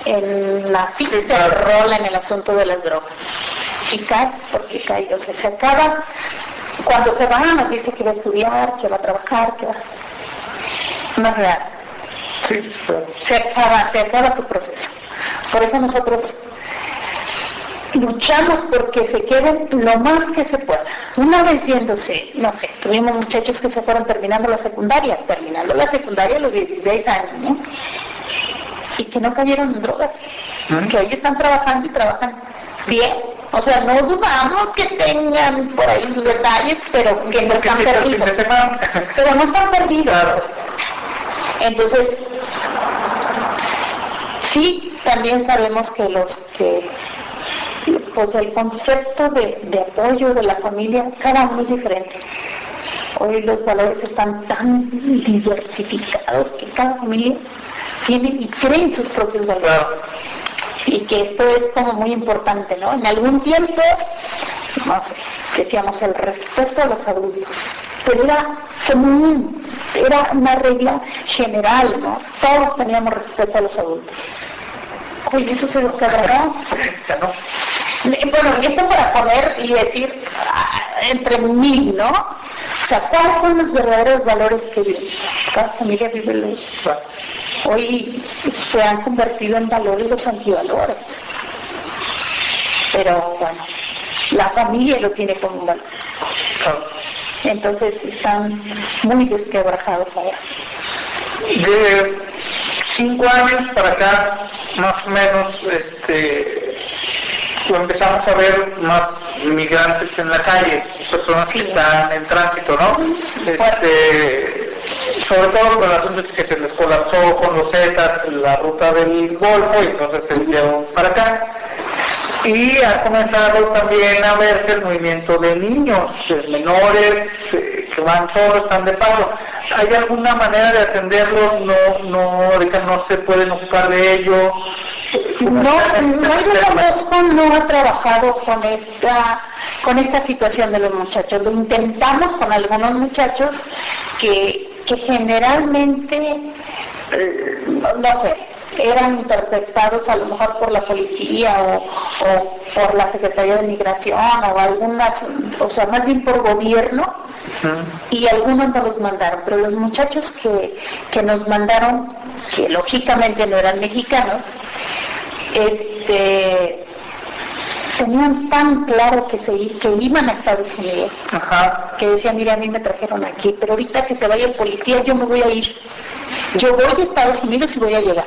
así se enrola en el asunto de las drogas. Y cae, porque cae, o sea, se acaba. Cuando se va, nos dice que va a estudiar, que va a trabajar, que va. No es real. Sí, se acaba su proceso. Por eso nosotros luchamos porque se queden lo más que se pueda. Una vez yéndose, no sé, tuvimos muchachos que se fueron terminando la secundaria a los 16 años, ¿no? Y que no cayeron en drogas, que hoy están trabajando y trabajan bien. O sea, no dudamos que tengan por ahí sus detalles, pero que no están perdidos. Pero no están perdidos. Entonces, sí, también sabemos que pues el concepto de apoyo de la familia, cada uno es diferente. Hoy los valores están tan diversificados que cada familia tiene y cree en sus propios valores. Y que esto es como muy importante, ¿no? En algún tiempo, no sé, decíamos el respeto a los adultos, pero era común, era una regla general, ¿no? Todos teníamos respeto a los adultos. Oye, eso se descargará. Bueno, y esto para poner y decir entre 1000, ¿no? O sea, ¿cuáles son los verdaderos valores que viven? Cada familia vive los... Hoy se han convertido en valores los antivalores. Pero bueno, la familia lo tiene como un valor. Entonces están muy desquebrajados ahora. De 5 años para acá, más o menos, empezamos a ver más migrantes en la calle, personas que están en tránsito, ¿no? Sobre todo con el asunto que se les colapsó con los Zetas la ruta del Golfo y entonces se llevaron para acá. Y ha comenzado también a verse el movimiento de niños, menores, que van solos, están de paso. ¿Hay alguna manera de atenderlos? Ahorita no se pueden ocupar de ello. No, no ha trabajado con esta situación de los muchachos. Lo intentamos con algunos muchachos que generalmente, no sé, eran interceptados a lo mejor por la policía o por la Secretaría de Migración o algunas, o sea, más bien por gobierno, y algunos no los mandaron, pero los muchachos que nos mandaron, que lógicamente no eran mexicanos, tenían tan claro que iban a Estados Unidos, que decían, mira, a mí me trajeron aquí, pero ahorita que se vaya el policía yo me voy a ir. Yo voy a Estados Unidos y voy a llegar.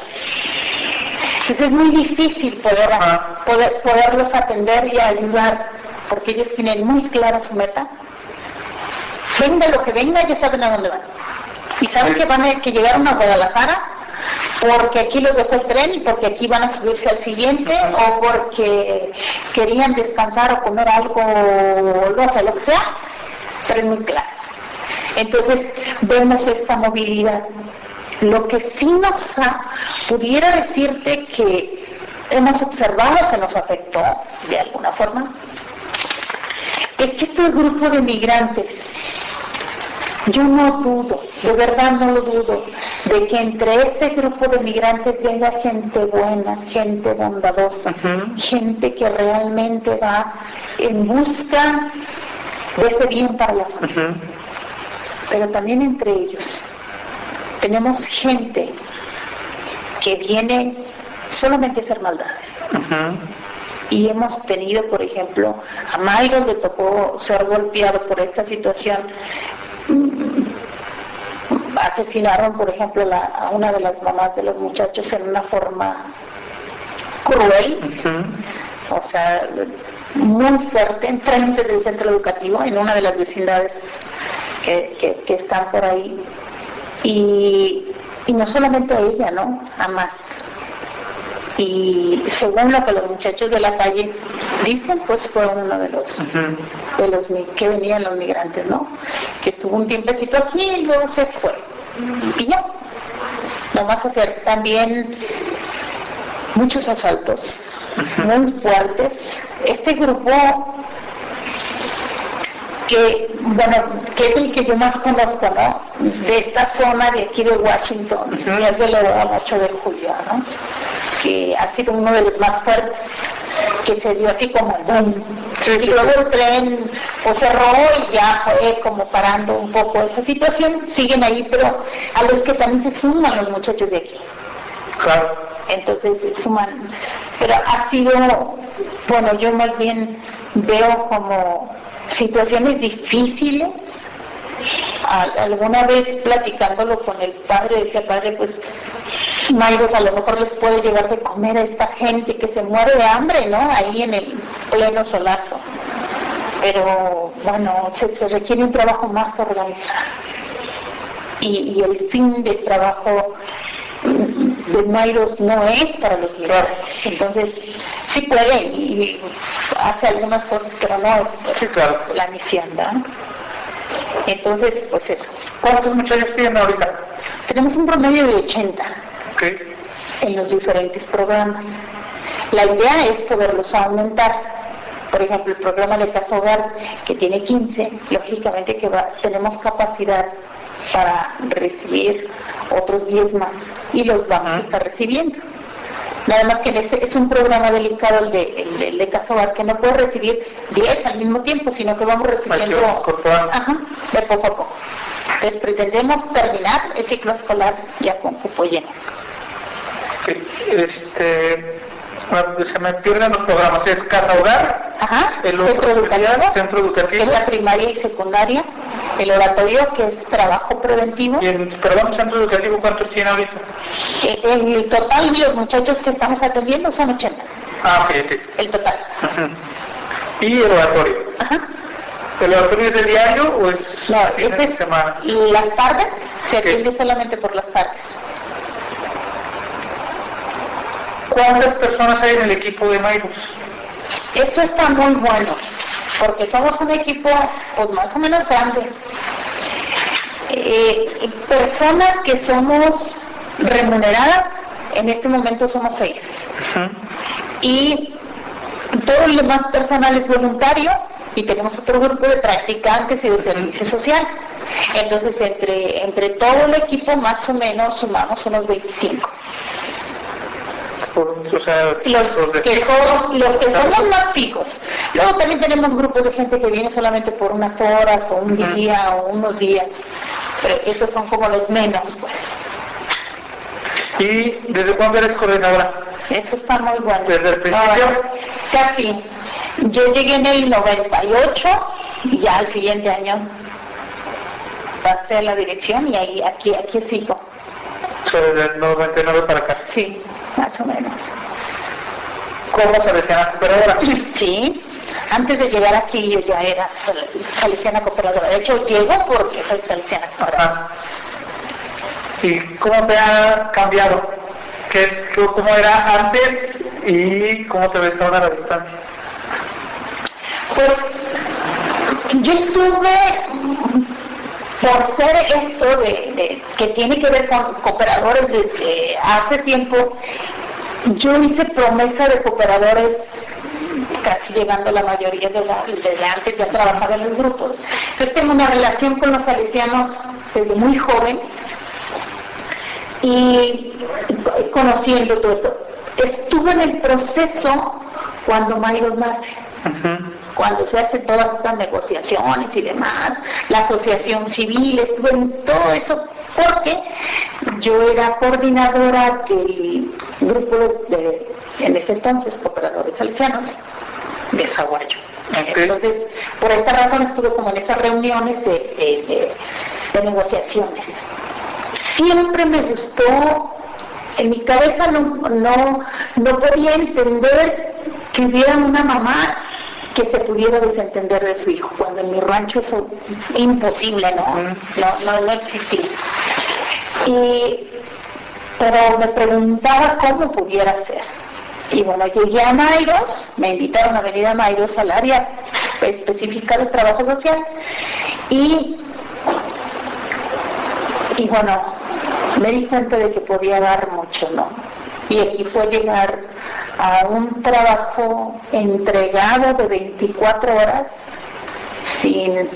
Entonces es muy difícil poderlos atender y ayudar, porque ellos tienen muy clara su meta. Venga lo que venga, ya saben a dónde van. Y saben que llegaron a Guadalajara porque aquí los dejó el tren y porque aquí van a subirse al siguiente, o porque querían descansar o comer algo, no sé, lo que sea, pero es muy claro. Entonces vemos esta movilidad. Lo que sí pudiera decirte que hemos observado que nos afectó de alguna forma, es que este grupo de migrantes, yo no dudo, de verdad no lo dudo, de que entre este grupo de migrantes venga gente buena, gente bondadosa, gente que realmente va en busca de ese bien para la familia. Pero también entre ellos tenemos gente que viene solamente a hacer maldades. Y hemos tenido, por ejemplo, a Mayros le tocó ser golpeado por esta situación. Asesinaron, por ejemplo, a una de las mamás de los muchachos en una forma cruel, o sea, muy fuerte, enfrente del centro educativo, en una de las vecindades que están por ahí. Y no solamente a ella, ¿no? A más. Y según lo que los muchachos de la calle dicen, pues fue uno de los que venían los migrantes, ¿no? Que estuvo un tiempecito aquí y luego se fue. Y ya. Vamos a hacer también muchos asaltos muy fuertes. Este grupo que es el que yo más conozco, ¿no? De esta zona de aquí de Washington, y es de la 8 de julio, ¿no? Que ha sido uno de los más fuertes, que se dio así como boom. Y luego el tren pues cerró y ya fue como parando un poco esa situación. Siguen ahí, pero a los que también se suman los muchachos de aquí. Claro. Entonces se suman. Pero ha sido, bueno, yo más bien veo como situaciones difíciles. Alguna vez platicándolo con el padre, decía, padre, pues Mayros a lo mejor les puede llevar de comer a esta gente que se muere de hambre, ¿no? Ahí en el pleno solazo. Pero bueno, se requiere un trabajo más organizado. Y el fin del trabajo de Mayros no es para los migrantes. Entonces, sí puede y hace algunas cosas, pero no es la misión, ¿no? Entonces, pues eso. ¿Cuántos muchachos tienen ahorita? Tenemos un promedio de 80 en los diferentes programas. La idea es poderlos aumentar. Por ejemplo, el programa de Casa Hogar, que tiene 15, lógicamente que tenemos capacidad para recibir otros 10 más y los vamos a estar recibiendo. Nada más que es un programa delicado el de Casa Hogar, que no puede recibir 10 al mismo tiempo, sino que vamos recibiendo de poco a poco. Entonces pretendemos terminar el ciclo escolar ya con cupo lleno. Se me pierden los programas. Es Casa Hogar, el centro educativo, es la primaria y secundaria, el oratorio, que es trabajo preventivo. Y el centro educativo, ¿cuántos tiene ahorita? El total de los muchachos que estamos atendiendo son 80. Ok. El total. ¿Y el oratorio? ¿El oratorio es de diario o es de semana? Y las tardes, se atiende solamente por las tardes. ¿Cuántas personas hay en el equipo de Mairus? Eso está muy bueno, porque somos un equipo pues más o menos grande. Personas que somos remuneradas, en este momento somos 6. Y todo el demás personal es voluntario, y tenemos otro grupo de practicantes y de servicio social. Entonces, entre todo el equipo, más o menos sumamos unos 25. Los que somos más fijos. Luego también tenemos grupos de gente que viene solamente por unas horas o un día o unos días, pero esos son como los menos, pues. ¿Y desde cuándo eres coordinadora? Eso está muy bueno. ¿Desde el principio? Casi. Yo llegué en el 98 y ya al siguiente año pasé a la dirección y ahí aquí sigo. Desde el 99 para acá. Sí, más o menos. ¿Como salesiana cooperadora? Sí, antes de llegar aquí yo ya era salesiana cooperadora. De hecho, llego porque soy salesiana cooperadora. ¿Y cómo te ha cambiado? ¿Cómo era antes y cómo te ves ahora a la distancia? Pues yo estuve, por ser esto que tiene que ver con cooperadores desde hace tiempo, yo hice promesa de cooperadores casi llegando a la mayoría de edad, desde antes ya trabajaba en los grupos. Yo tengo una relación con los salesianos desde muy joven y conociendo todo esto. Estuve en el proceso cuando Mairus nace. Cuando se hacen todas estas negociaciones y demás, la asociación civil, estuve en todo eso porque yo era coordinadora del grupo en ese entonces, cooperadores salesianos de Zaguayo. Entonces, por esta razón estuve como en esas reuniones de negociaciones. Siempre me gustó, en mi cabeza no podía entender que hubiera una mamá que se pudiera desentender de su hijo, cuando en mi rancho eso imposible, no existía. Pero me preguntaba cómo pudiera ser. Y bueno, llegué a Mairus, me invitaron a venir a Mairus al área específica de trabajo social, y bueno, me di cuenta de que podía dar mucho, Y aquí fue llegar a un trabajo entregado de 24 horas, sin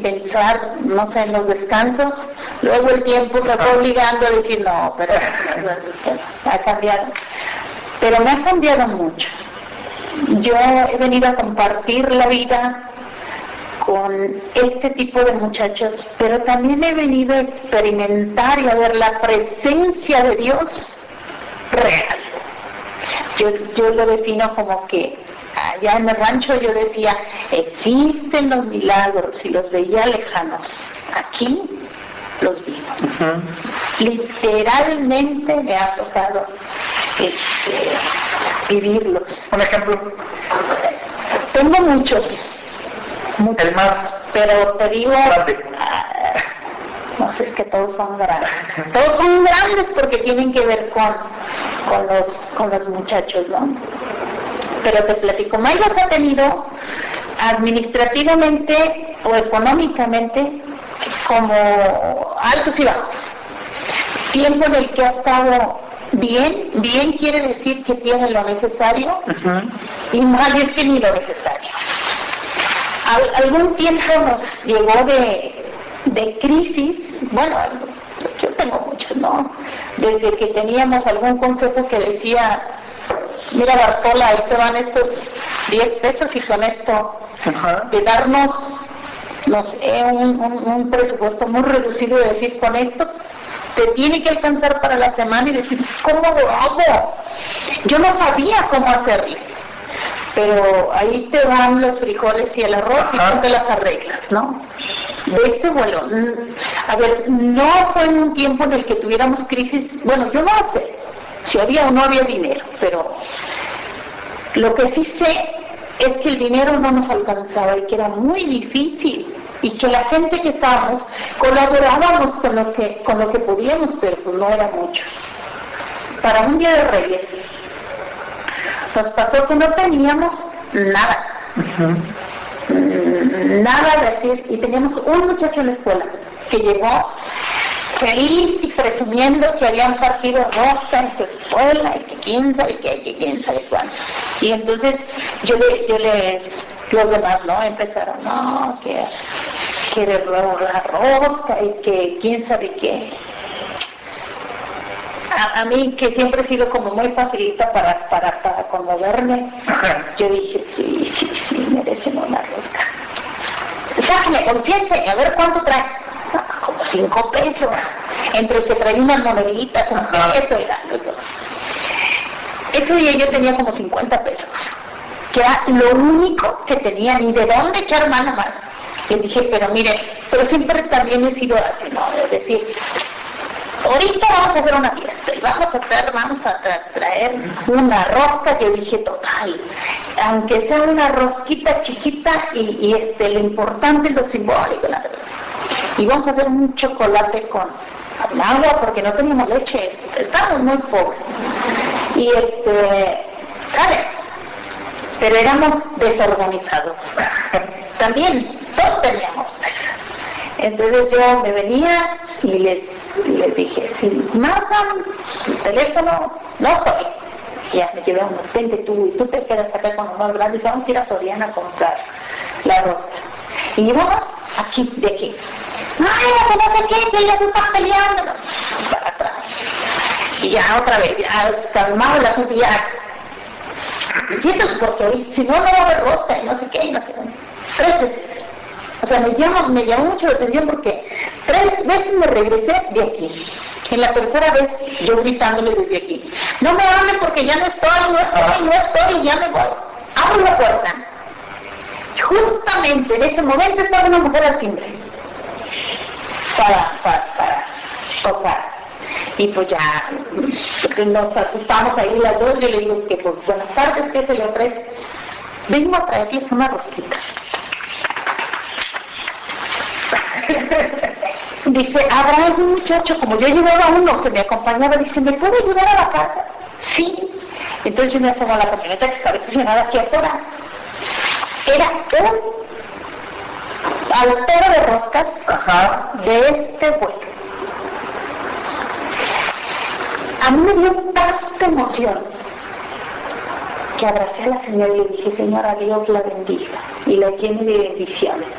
pensar, no sé, en los descansos. Luego el tiempo me fue obligando a decir, no, pero ha cambiado. Pero me ha cambiado mucho. Yo he venido a compartir la vida con este tipo de muchachos, pero también he venido a experimentar y a ver la presencia de Dios real. Yo lo defino como que allá en el rancho yo decía, existen los milagros y los veía lejanos. Aquí los vivo. Literalmente me ha tocado vivirlos. ¿Un ejemplo? Tengo muchos. El más, pero te digo, no sé, es que todos son grandes. Todos son grandes porque tienen que ver con los muchachos, ¿no? Pero te platico, Mairus ha tenido administrativamente o económicamente como altos y bajos. Tiempo en el que ha estado bien quiere decir que tiene lo necesario, y mal es que ni lo necesario. Algún tiempo nos llegó de crisis, bueno, yo tengo muchas, muchachos, ¿no? Desde que teníamos algún consejo que decía, mira Bartola, ahí te van estos 10 pesos y con esto, de darnos, no sé, un presupuesto muy reducido, de decir, con esto te tiene que alcanzar para la semana, y decir, ¿cómo lo hago? Yo no sabía cómo hacerle, pero ahí te van los frijoles y el arroz y tú te las arreglas, ¿no? De este vuelo, a ver, no fue en un tiempo en el que tuviéramos crisis, bueno, yo no sé si había o no había dinero, pero lo que sí sé es que el dinero no nos alcanzaba y que era muy difícil, y que la gente que estábamos colaborábamos con lo que podíamos, pero pues no era mucho. Para un día de Reyes nos pasó que no teníamos nada, nada de decir, y teníamos un muchacho en la escuela que llegó feliz y presumiendo que habían partido rosca en su escuela y que quién sabe qué, que quién sabe cuándo. Y entonces los demás, ¿no? Empezaron, no, que de la rosca y que quién sabe qué. A mí, que siempre he sido como muy facilita para conmoverme, yo dije, sí, merecen una rosca. Sáquenle conciencia y a ver cuánto trae. Como 5 pesos, entre que traía unas moneditas, un peso y algo. Ese día yo tenía como 50 pesos, que era lo único que tenía, ni de dónde echar mano más. Le dije, pero mire, pero siempre también he sido así, ¿no? Es decir, ahorita vamos a hacer una fiesta y vamos a traer una rosca. Yo dije, total, aunque sea una rosquita chiquita y lo importante es lo simbólico, la verdad. Y vamos a hacer un chocolate con agua porque no teníamos leche, estábamos muy pobres. Y ¿sabe? Pero éramos desorganizados. También, todos teníamos presa. Entonces yo me venía y les dije, si marcan el teléfono, no estoy. Ya me llevé unos, vente tú, y tú te quedas acá con los más grandes, vamos a ir a Soriana a comprar la rosca. Y llevamos aquí, de aquí. Ay, no sé qué, que ya se está peleando. Para atrás. Y ya otra vez, ya calmado el asunto, ya. ¿Entiendes? Porque hoy, si no, no va a haber rosca y no sé qué, y no sé qué. 3 veces. O sea, me llamó mucho la atención porque 3 veces me regresé de aquí. En la tercera vez, yo gritándole desde aquí. No me hable porque ya no estoy, ya me voy. Abro la puerta. Justamente en ese momento estaba una mujer al timbre para tocar, y pues ya nos asustamos ahí las dos. Yo le digo que pues buenas tardes, ¿qué se le ofrece? Vengo a traerles una rosquita. Dice, ¿habrá algún muchacho? Como yo llevaba uno que me acompañaba, dice, ¿me puede ayudar a la casa? Sí. Entonces yo me asomo a la camioneta que estaba estacionada aquí afuera. Era un altero de roscas de este vuelo. A mí me dio tanta emoción que abracé a la señora y le dije, señora, Dios la bendiga y la llene de bendiciones.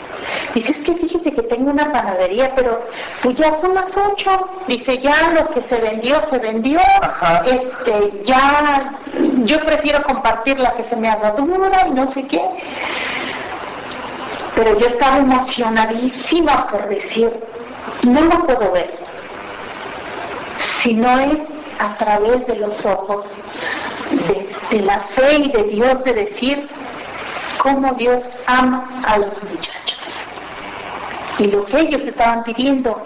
Dice, es que fíjese que tengo una panadería, pero pues ya son las 8. Dice, ya lo que se vendió. Ya, yo prefiero compartir la que se me haga dura y no sé qué. Pero yo estaba emocionadísima por decir, no lo puedo ver, si no es a través de los ojos de la fe y de Dios, de decir cómo Dios ama a los muchachos. Y lo que ellos estaban pidiendo,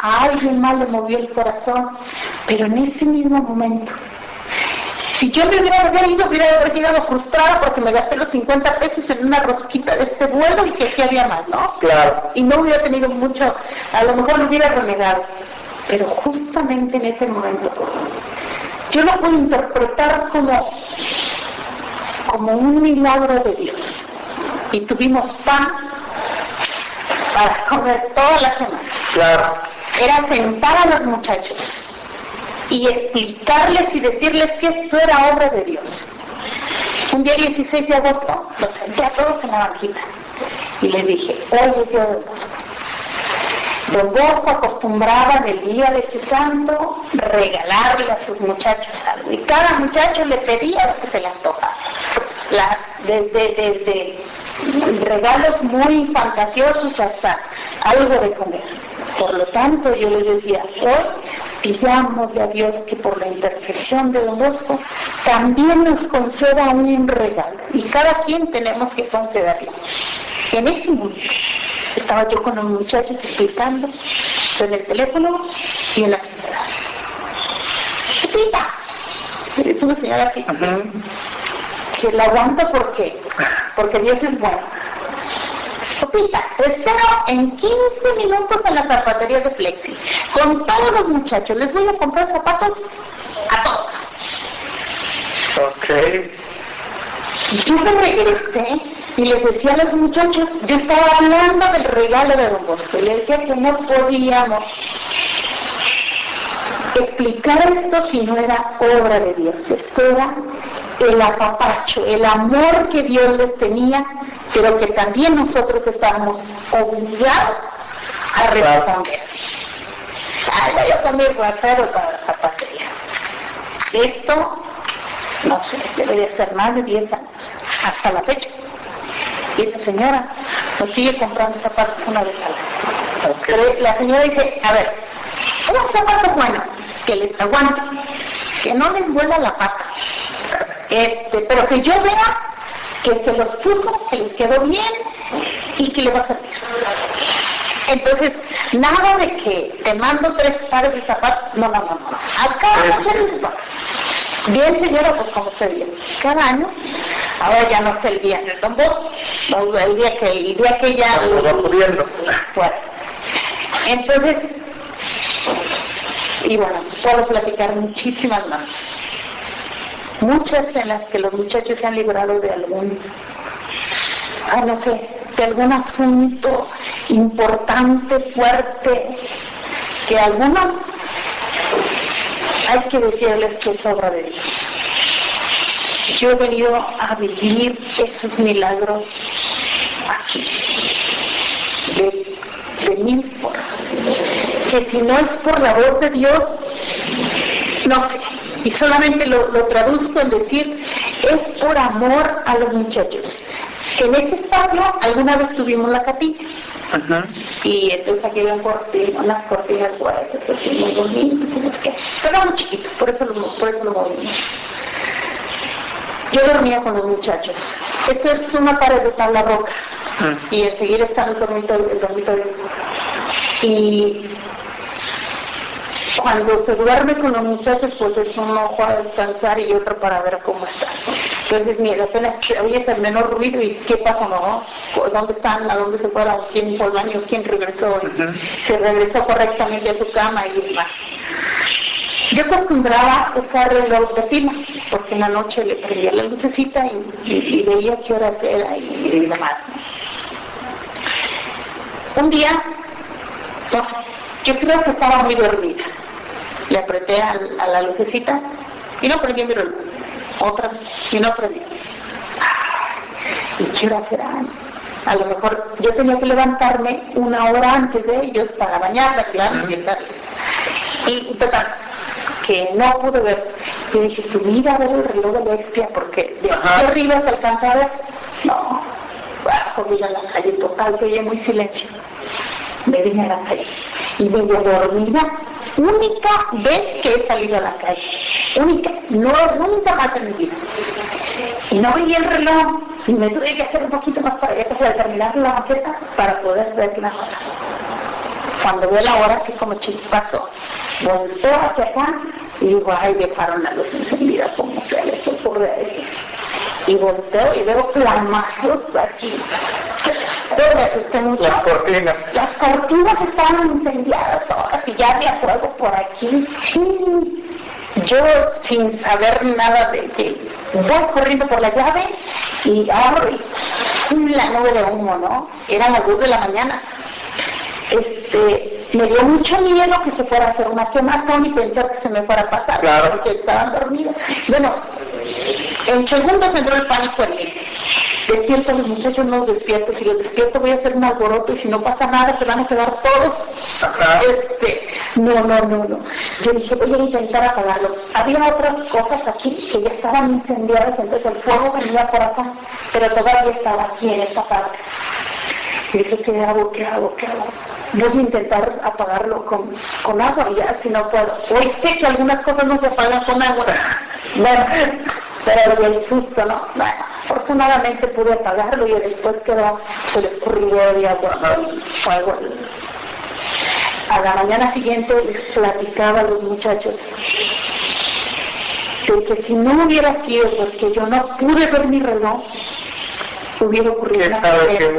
a alguien más le movió el corazón, pero en ese mismo momento. Si yo me hubiera ido, hubiera llegado frustrada porque me gasté los 50 pesos en una rosquita de este vuelo y que aquí había más, ¿no? Claro. Y no hubiera tenido mucho, a lo mejor lo hubiera renegado. Pero justamente en ese momento, yo lo puedo interpretar como un milagro de Dios. Y tuvimos pan para comer toda la semana. Claro. Era sentar a los muchachos y explicarles y decirles que esto era obra de Dios. Un día 16 de agosto los senté a todos en la banquita y les dije, hoy es día de Bosco. Don Bosco acostumbraba en el día de su santo regalarle a sus muchachos algo, y cada muchacho le pedía lo que se le antojaba, desde regalos muy fantasiosos hasta algo de comer. Por lo tanto, yo les decía, hoy pidámosle a Dios que por la intercesión de Don Bosco también nos conceda un regalo, y cada quien tenemos que concederlo. En ese momento estaba yo con los muchachos explicando en el teléfono y en la señora. ¡Pepita! Es una señora así, que la aguanto porque Dios es bueno. Pepita, te espero en 15 minutos en la zapatería de Flexi, con todos los muchachos. Les voy a comprar zapatos a todos. Ok. Yo me regresé y les decía a los muchachos, yo estaba hablando del regalo de Don Bosco, y les decía que no podíamos explicar esto si no era obra de Dios. Esto era el apapacho, el amor que Dios les tenía, pero que también nosotros estábamos obligados a responder. Yo también voy a hacerlo para la zapatería. Esto, no sé, debería ser más de 10 años, hasta la fecha. Y esa señora nos sigue comprando zapatos una vez al año. Okay. Pero la señora dice, a ver, un zapato bueno, que les aguante, que no les vuela la pata, pero que yo vea que se los puso, que les quedó bien y que le va a servir. Entonces, nada de que te mando 3 pares de zapatos, no. Acá bien, señora, pues como se veía cada año. Ahora ya no sé el día del Don Bosco, el día que ya lo va pudiendo. Bueno, entonces, y bueno, puedo platicar muchísimas más. Muchas en las que los muchachos se han librado de algún, no sé, de algún asunto importante, fuerte, que algunos hay que decirles que es obra de Dios. Yo he venido a vivir esos milagros aquí, de mil formas, que si no es por la voz de Dios, no sé, y solamente lo traduzco en decir, es por amor a los muchachos. En este espacio alguna vez tuvimos la capilla, y entonces aquí había unas cortinas gruesas, así muy bonitas, no sé qué, pero era muy chiquito, por eso lo movimos. Yo dormía con los muchachos. Esto es una pared de tabla roca, y enseguida está el dormitorio. Y cuando se duerme con los muchachos, pues es un ojo a descansar y otro para ver cómo está. Entonces, mira, apenas oyes el menor ruido y ¿qué pasa? ¿No? ¿Dónde están? ¿A dónde se fueron? ¿Quién fue al baño? ¿Quién regresó? Se regresó correctamente a su cama y demás. Yo acostumbraba usar reloj de pila, porque en la noche le prendía la lucecita y veía qué horas era y demás. Un día, no sé, yo creo que estaba muy dormida. Le apreté a la lucecita y no prendí mi reloj. Otra y no prendí. ¿Y qué hora será? A lo mejor yo tenía que levantarme 1 hora antes de ellos para bañarla, claro, y total, que no pude ver. Yo dije, subir a ver el reloj de la expia, porque de aquí arriba se alcanza a ver. No, bajo, mira la calle total, se oye muy silencio. Me vine a la calle y medio dormida, única vez que he salido a la calle, nunca más en mi vida. Y no veía el reloj y me tuve que hacer un poquito más para allá, para terminar la maqueta para poder ver la hora. Cuando veo la hora, así como chispazo, volteo hacia acá y digo, ay, dejaron la luz encendida, como se les ocurre a ellos. Y volteo y veo flamazos aquí. Yo me asusté mucho. Las cortinas estaban incendiadas todas y ya había fuego por aquí. Yo, sin saber nada de que voy corriendo por la llave y abro y la nube de humo, ¿no? Eran las 2 de la mañana. Me dio mucho miedo que se fuera a hacer una quemazón y pensar que se me fuera a pasar, porque estaban dormidos. Bueno, En segundos entró el pánico en mí. Despierto a los muchachos, no los despierto. Si los despierto voy a hacer un alboroto y si no pasa nada se van a quedar todos. Ajá. No. Yo dije, voy a intentar apagarlo. Había otras cosas aquí que ya estaban incendiadas, entonces el fuego venía por acá, pero todavía estaba aquí en esta parte. Y dije, ¿qué hago? Voy a intentar apagarlo con agua, ya si no puedo. Hoy sé que algunas cosas no se apagan con agua. Bueno, pero el susto, ¿no? Bueno, afortunadamente pude apagarlo y después se le escurrió de agua, fuego. A la mañana siguiente les platicaba a los muchachos de que si no hubiera sido porque yo no pude ver mi reloj, hubiera ocurrido una tragedia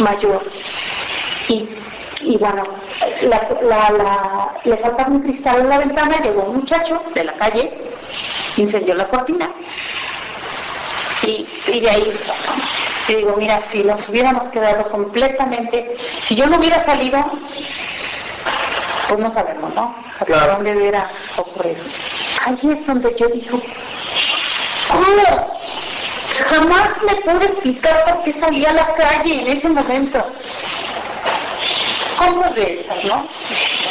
mayor. Y bueno, le faltaba un cristal en la ventana, llegó un muchacho de la calle, incendió la cortina y de ahí y digo, mira, si nos hubiéramos quedado completamente, si yo no hubiera salido, pues no sabemos, ¿no? Hasta dónde hubiera ocurrido. Ahí es donde yo digo, ¿cómo? Jamás me pude explicar por qué salí a la calle en ese momento. Cosas de esas, ¿no?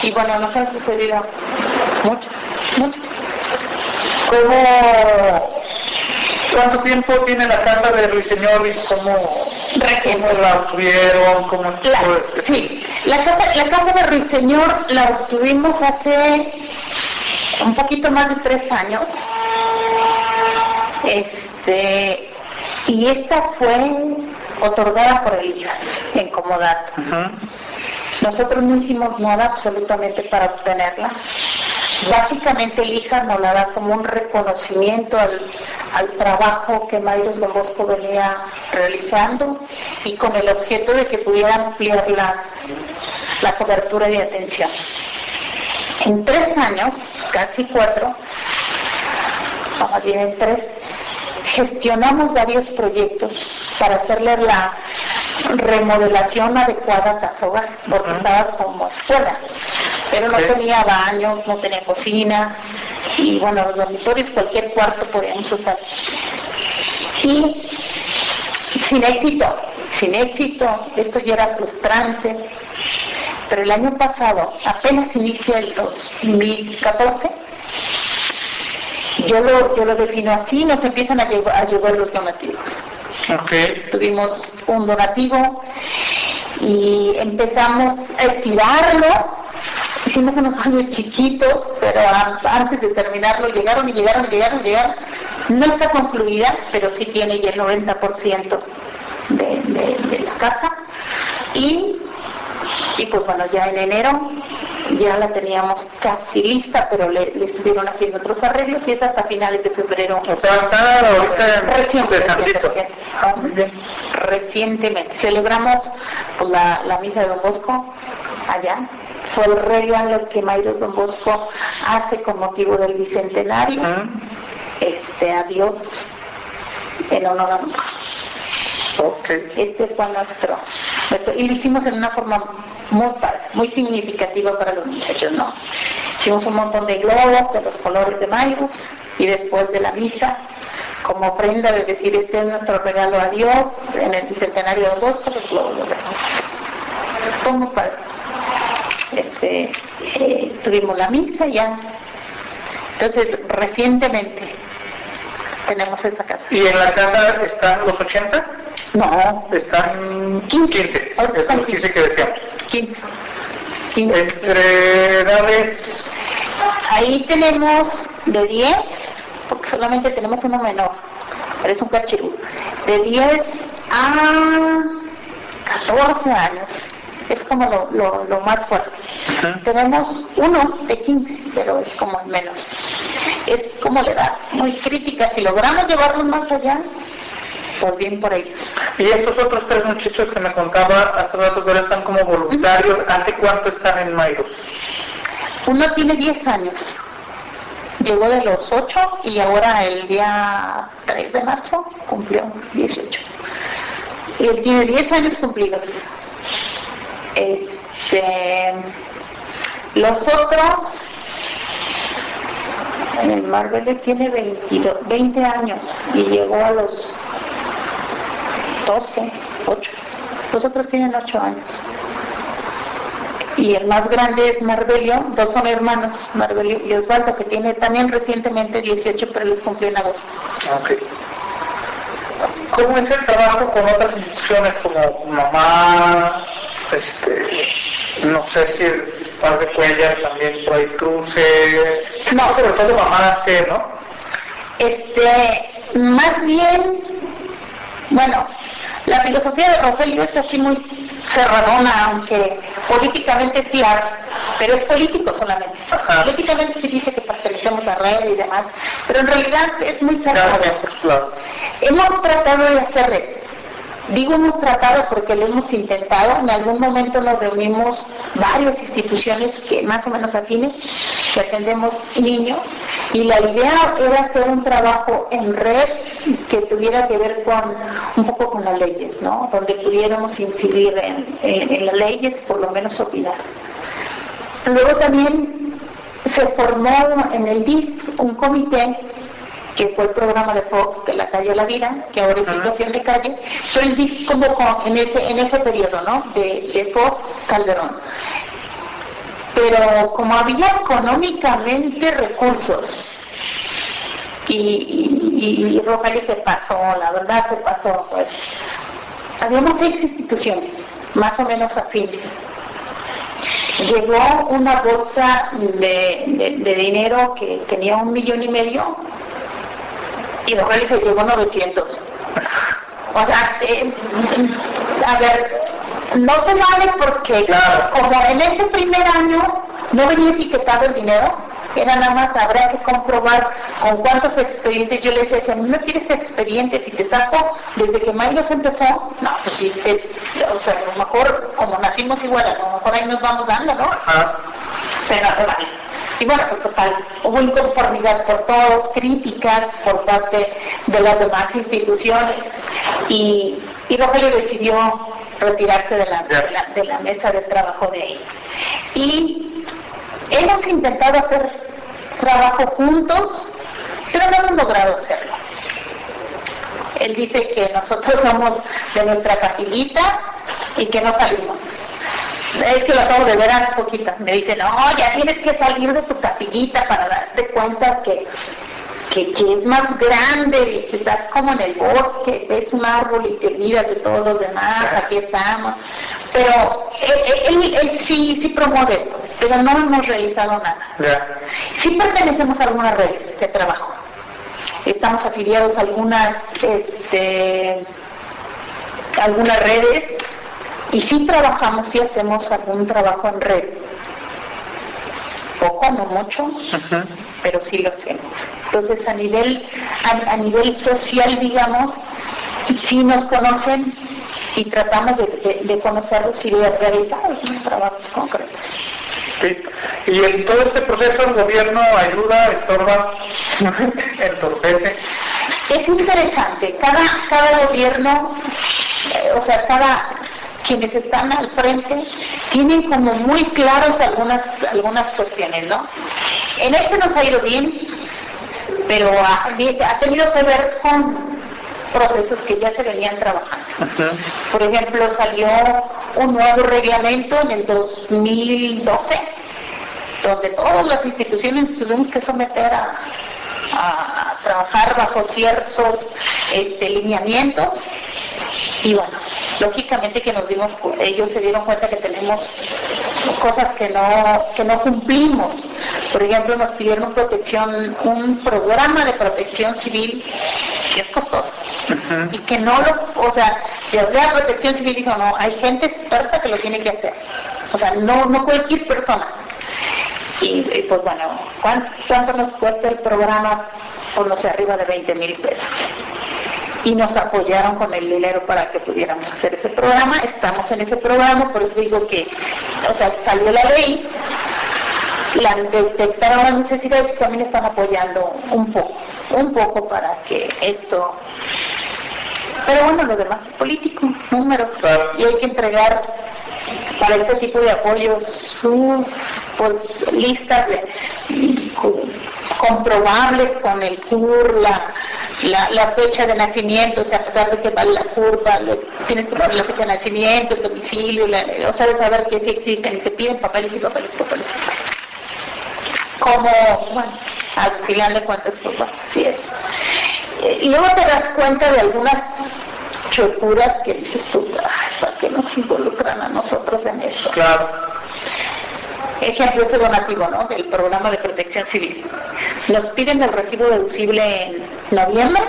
Y bueno, nos han sucedido mucho. ¿Cuánto tiempo tiene la casa de Ruiseñor y cómo la obtuvieron? Sí, la casa de Ruiseñor la obtuvimos hace un poquito más de 3 años. Y esta fue otorgada por el IJAS en comodato. Uh-huh. Nosotros no hicimos nada absolutamente para obtenerla. Básicamente el IJAS nos la da como un reconocimiento al trabajo que Mayros Don Bosco venía realizando y con el objeto de que pudiera ampliar la cobertura de atención. En 3 años, casi 4, más bien en 3, gestionamos varios proyectos para hacerle la remodelación adecuada a casa hogar, porque estaba como escuela, pero no tenía baños, no tenía cocina, y bueno, los dormitorios, cualquier cuarto podíamos usar. Y sin éxito, esto ya era frustrante, pero el año pasado, apenas inicia el 2014, yo lo defino así, nos empiezan a llegar los donativos. Okay. Tuvimos un donativo y empezamos a estirarlo, hicimos unos baños chiquitos, pero antes de terminarlo llegaron. No está concluida, pero sí tiene ya el 90% de la casa. Y pues bueno, ya en enero ya la teníamos casi lista, pero le estuvieron haciendo otros arreglos y es hasta finales de febrero. O sea, está ahorita recientemente. Celebramos pues, la misa de Don Bosco allá. Fue el regalo que Mayros Don Bosco hace con motivo del bicentenario. A Dios en honor a Don Bosco. Okay. Este fue nuestro, y lo hicimos en una forma muy padre, muy significativa para los muchachos, ¿no? Hicimos un montón de globos de los colores de Mayros y después de la misa, como ofrenda de decir, este es nuestro regalo a Dios en el bicentenario de Don Bosco, los globos los dejamos. Fue muy padre. Tuvimos la misa ya. Entonces, recientemente tenemos esa casa. ¿Y en la casa están los 80? No. Están 15. Es los 15 que decíamos. 15. Entre edades. Ahí tenemos de 10, porque solamente tenemos uno menor, pero es un cachirú. De 10 a 14 años. Es como lo más fuerte. Uh-huh. Tenemos uno de 15, pero es como el menos. Es como la edad muy crítica. Si logramos llevarlos más allá, pues bien por ellos. Y estos otros 3 muchachos que me contaba hace rato que ahora están como voluntarios, ¿hace cuánto están en Mayros? Uno tiene 10 años. Llegó de los 8 y ahora el día 3 de marzo cumplió 18. Y él tiene 10 años cumplidos. Los otros Marbelio tiene 20 años y llegó a los 12, 8. Los otros tienen 8 años. Y el más grande es Marbelio, 2 son hermanos, Marbelio y Osvaldo, que tiene también recientemente 18, pero los cumplió en agosto. Okay. ¿Cómo es el trabajo con otras instituciones como mamá, no sé si el padre Cuellar también por ahí cruce? No, sobre todo mamá C, ¿no? Más bien, bueno, la filosofía de Rogelio es así muy cerradona, aunque políticamente sí hay, pero es político solamente. Ajá. Políticamente sí dice que pertenecemos a red y demás, pero en realidad es muy cerrado. Claro. Hemos tratado de hacer red. Digo hemos tratado porque lo hemos intentado. En algún momento nos reunimos varias instituciones que más o menos afines, que atendemos niños, y la idea era hacer un trabajo en red que tuviera que ver con un poco con las leyes, ¿no? Donde pudiéramos incidir en las leyes, por lo menos opinar. Luego también se formó en el DIF un comité, que fue el programa de Fox de la calle a la vida, que ahora es situación de calle. Fue el DIF convocó en ese periodo, ¿no? De Fox Calderón. Pero como había económicamente recursos, y Rogelio se pasó, la verdad se pasó, pues habíamos 6 instituciones, más o menos afines. Llegó una bolsa de dinero que tenía 1,5 millones, y Rogelio se llevó 900. O sea, a ver, no se vale porque como en ese primer año no venía etiquetado el dinero, era nada más, habrá que comprobar con cuántos expedientes. Yo le decía, si a mí me pides expedientes y te saco desde que Mayros empezó, no, pues sí, o sea, a lo mejor como nacimos igual, a lo mejor ahí nos vamos dando, ¿no? Pero no se vale. Y bueno, pues total, hubo inconformidad por todos, críticas por parte de las demás instituciones, y Rogelio decidió retirarse de la mesa de trabajo de ahí. Y hemos intentado hacer trabajo juntos, pero no hemos logrado hacerlo. Él dice que nosotros somos de nuestra capillita y que no salimos. Es que lo acabo de ver hace poquito. Me dice, no, ya tienes que salir de tu capillita para darte cuenta que es más grande, y que estás como en el bosque, ves un árbol y te olvidas de todos los demás, aquí estamos. Pero él sí promueve esto, pero no hemos realizado nada. Sí pertenecemos a algunas redes de trabajo. Estamos afiliados a algunas redes, y sí trabajamos, sí hacemos algún trabajo en red. Poco, no mucho, pero sí lo hacemos. Entonces a nivel social, digamos, sí nos conocen y tratamos de conocerlos y de realizar algunos trabajos concretos. Sí. Y en todo este proceso el gobierno ayuda, estorba, entorpece. Es interesante, cada gobierno, quienes están al frente tienen como muy claros algunas cuestiones, ¿no? En este nos ha ido bien, pero ha tenido que ver con procesos que ya se venían trabajando. Por ejemplo, salió un nuevo reglamento en el 2012, donde todas las instituciones tuvimos que someter a trabajar bajo ciertos lineamientos. Y bueno, lógicamente que ellos se dieron cuenta que tenemos cosas que no cumplimos. Por ejemplo, nos pidieron un programa de protección civil que es costoso. Y que no la protección civil dijo, no, hay gente experta que lo tiene que hacer. O sea, no cualquier persona. Y pues bueno, ¿cuánto nos cuesta el programa? Pues no sé, arriba de 20,000 pesos. Y nos apoyaron con el dinero para que pudiéramos hacer ese programa. Estamos en ese programa, por eso digo que, salió la ley, detectaron las necesidades, y también están apoyando un poco para que esto. Pero bueno, lo demás es político, números, y hay que entregar para este tipo de apoyos, pues listas comprobables con el CUR, la fecha de nacimiento, o sea, a pesar de que vale la curva, tienes que poner la fecha de nacimiento, el domicilio, o sea, de saber que sí existen y te piden papeles y papeles. Como, bueno, al final de cuentas, pues bueno, así es. Y luego te das cuenta de algunas chocuras que dices tú, ¿para qué nos involucran a nosotros en esto? Claro. Ejemplo, ese donativo, ¿no?, del programa de protección civil. Nos piden el recibo deducible en noviembre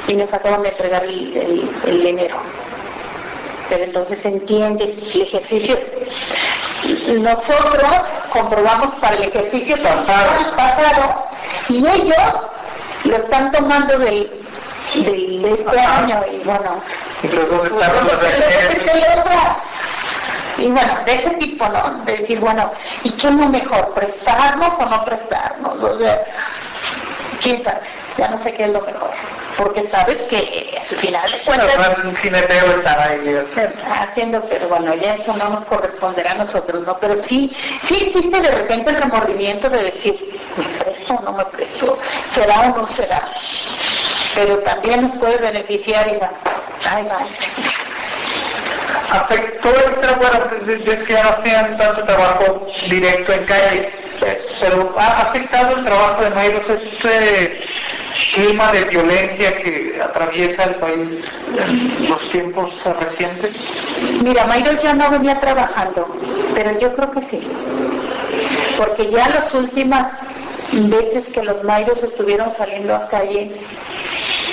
y nos acaban de entregar el dinero. Pero entonces entiendes el ejercicio. Nosotros comprobamos para el ejercicio pasado y ellos lo están tomando de este año y bueno. Y bueno, de ese tipo, ¿no? De decir, bueno, ¿y qué es lo mejor? ¿Prestarnos o no prestarnos? O sea, quién sabe, ya no sé qué es lo mejor. Porque sabes que al final de cuentas... Bueno, un jineteo estar ahí haciendo, pero bueno, ya eso no nos corresponderá a nosotros, ¿no? Pero sí existe de repente el remordimiento de decir, ¿me presto o no me presto? ¿Será o no será? Pero también nos puede beneficiar y va, ay, va. Afectó es que ya no hacían tanto trabajo directo en calle, pero ha afectado el trabajo de Mayros este clima de violencia que atraviesa el país en los tiempos recientes. Mira, Mayros ya no venía trabajando, pero yo creo que sí, porque ya las últimas veces que los Mayros estuvieron saliendo a calle,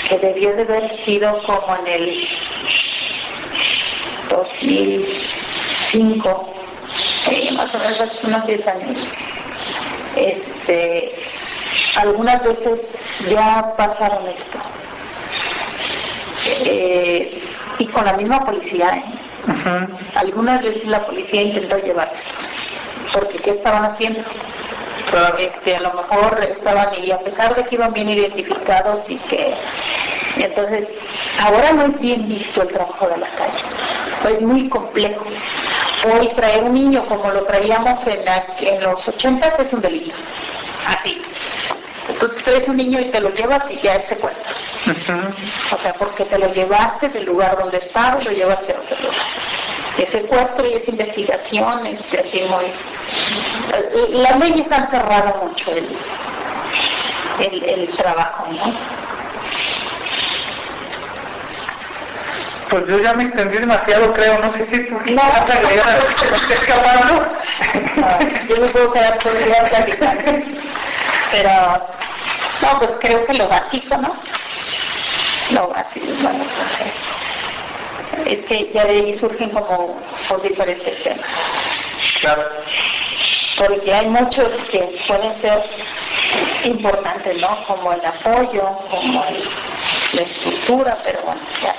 que debió de haber sido como en el 2005, más o menos hace unos 10 años. Algunas veces ya pasaron esto. Y con la misma policía, Uh-huh. Algunas veces la policía intentó llevárselos, porque ¿qué estaban haciendo? A lo mejor estaban, y a pesar de que iban bien identificados y que... Entonces, ahora no es bien visto el trabajo de la calle, es muy complejo. Hoy traer un niño como lo traíamos en los 80 es un delito, así. Tú traes un niño y te lo llevas y ya es secuestro. Uh-huh. O sea, porque te lo llevaste del lugar donde estaba y lo llevaste a otro lugar. Es secuestro y es investigación, así muy... Las leyes han cerrado mucho el trabajo, ¿no? Pues yo ya me extendí demasiado, creo, no sé si tú No, vas a agregar, ¿estás escapando? No, yo me puedo quedar todo el día platicando. Pero, no, pues creo que lo básico, ¿no? Lo básico, bueno, no sé. Es que ya de ahí surgen como diferentes temas. Claro. Porque hay muchos que pueden ser importantes, ¿no? Como el apoyo, como la estructura, pero bueno, ya.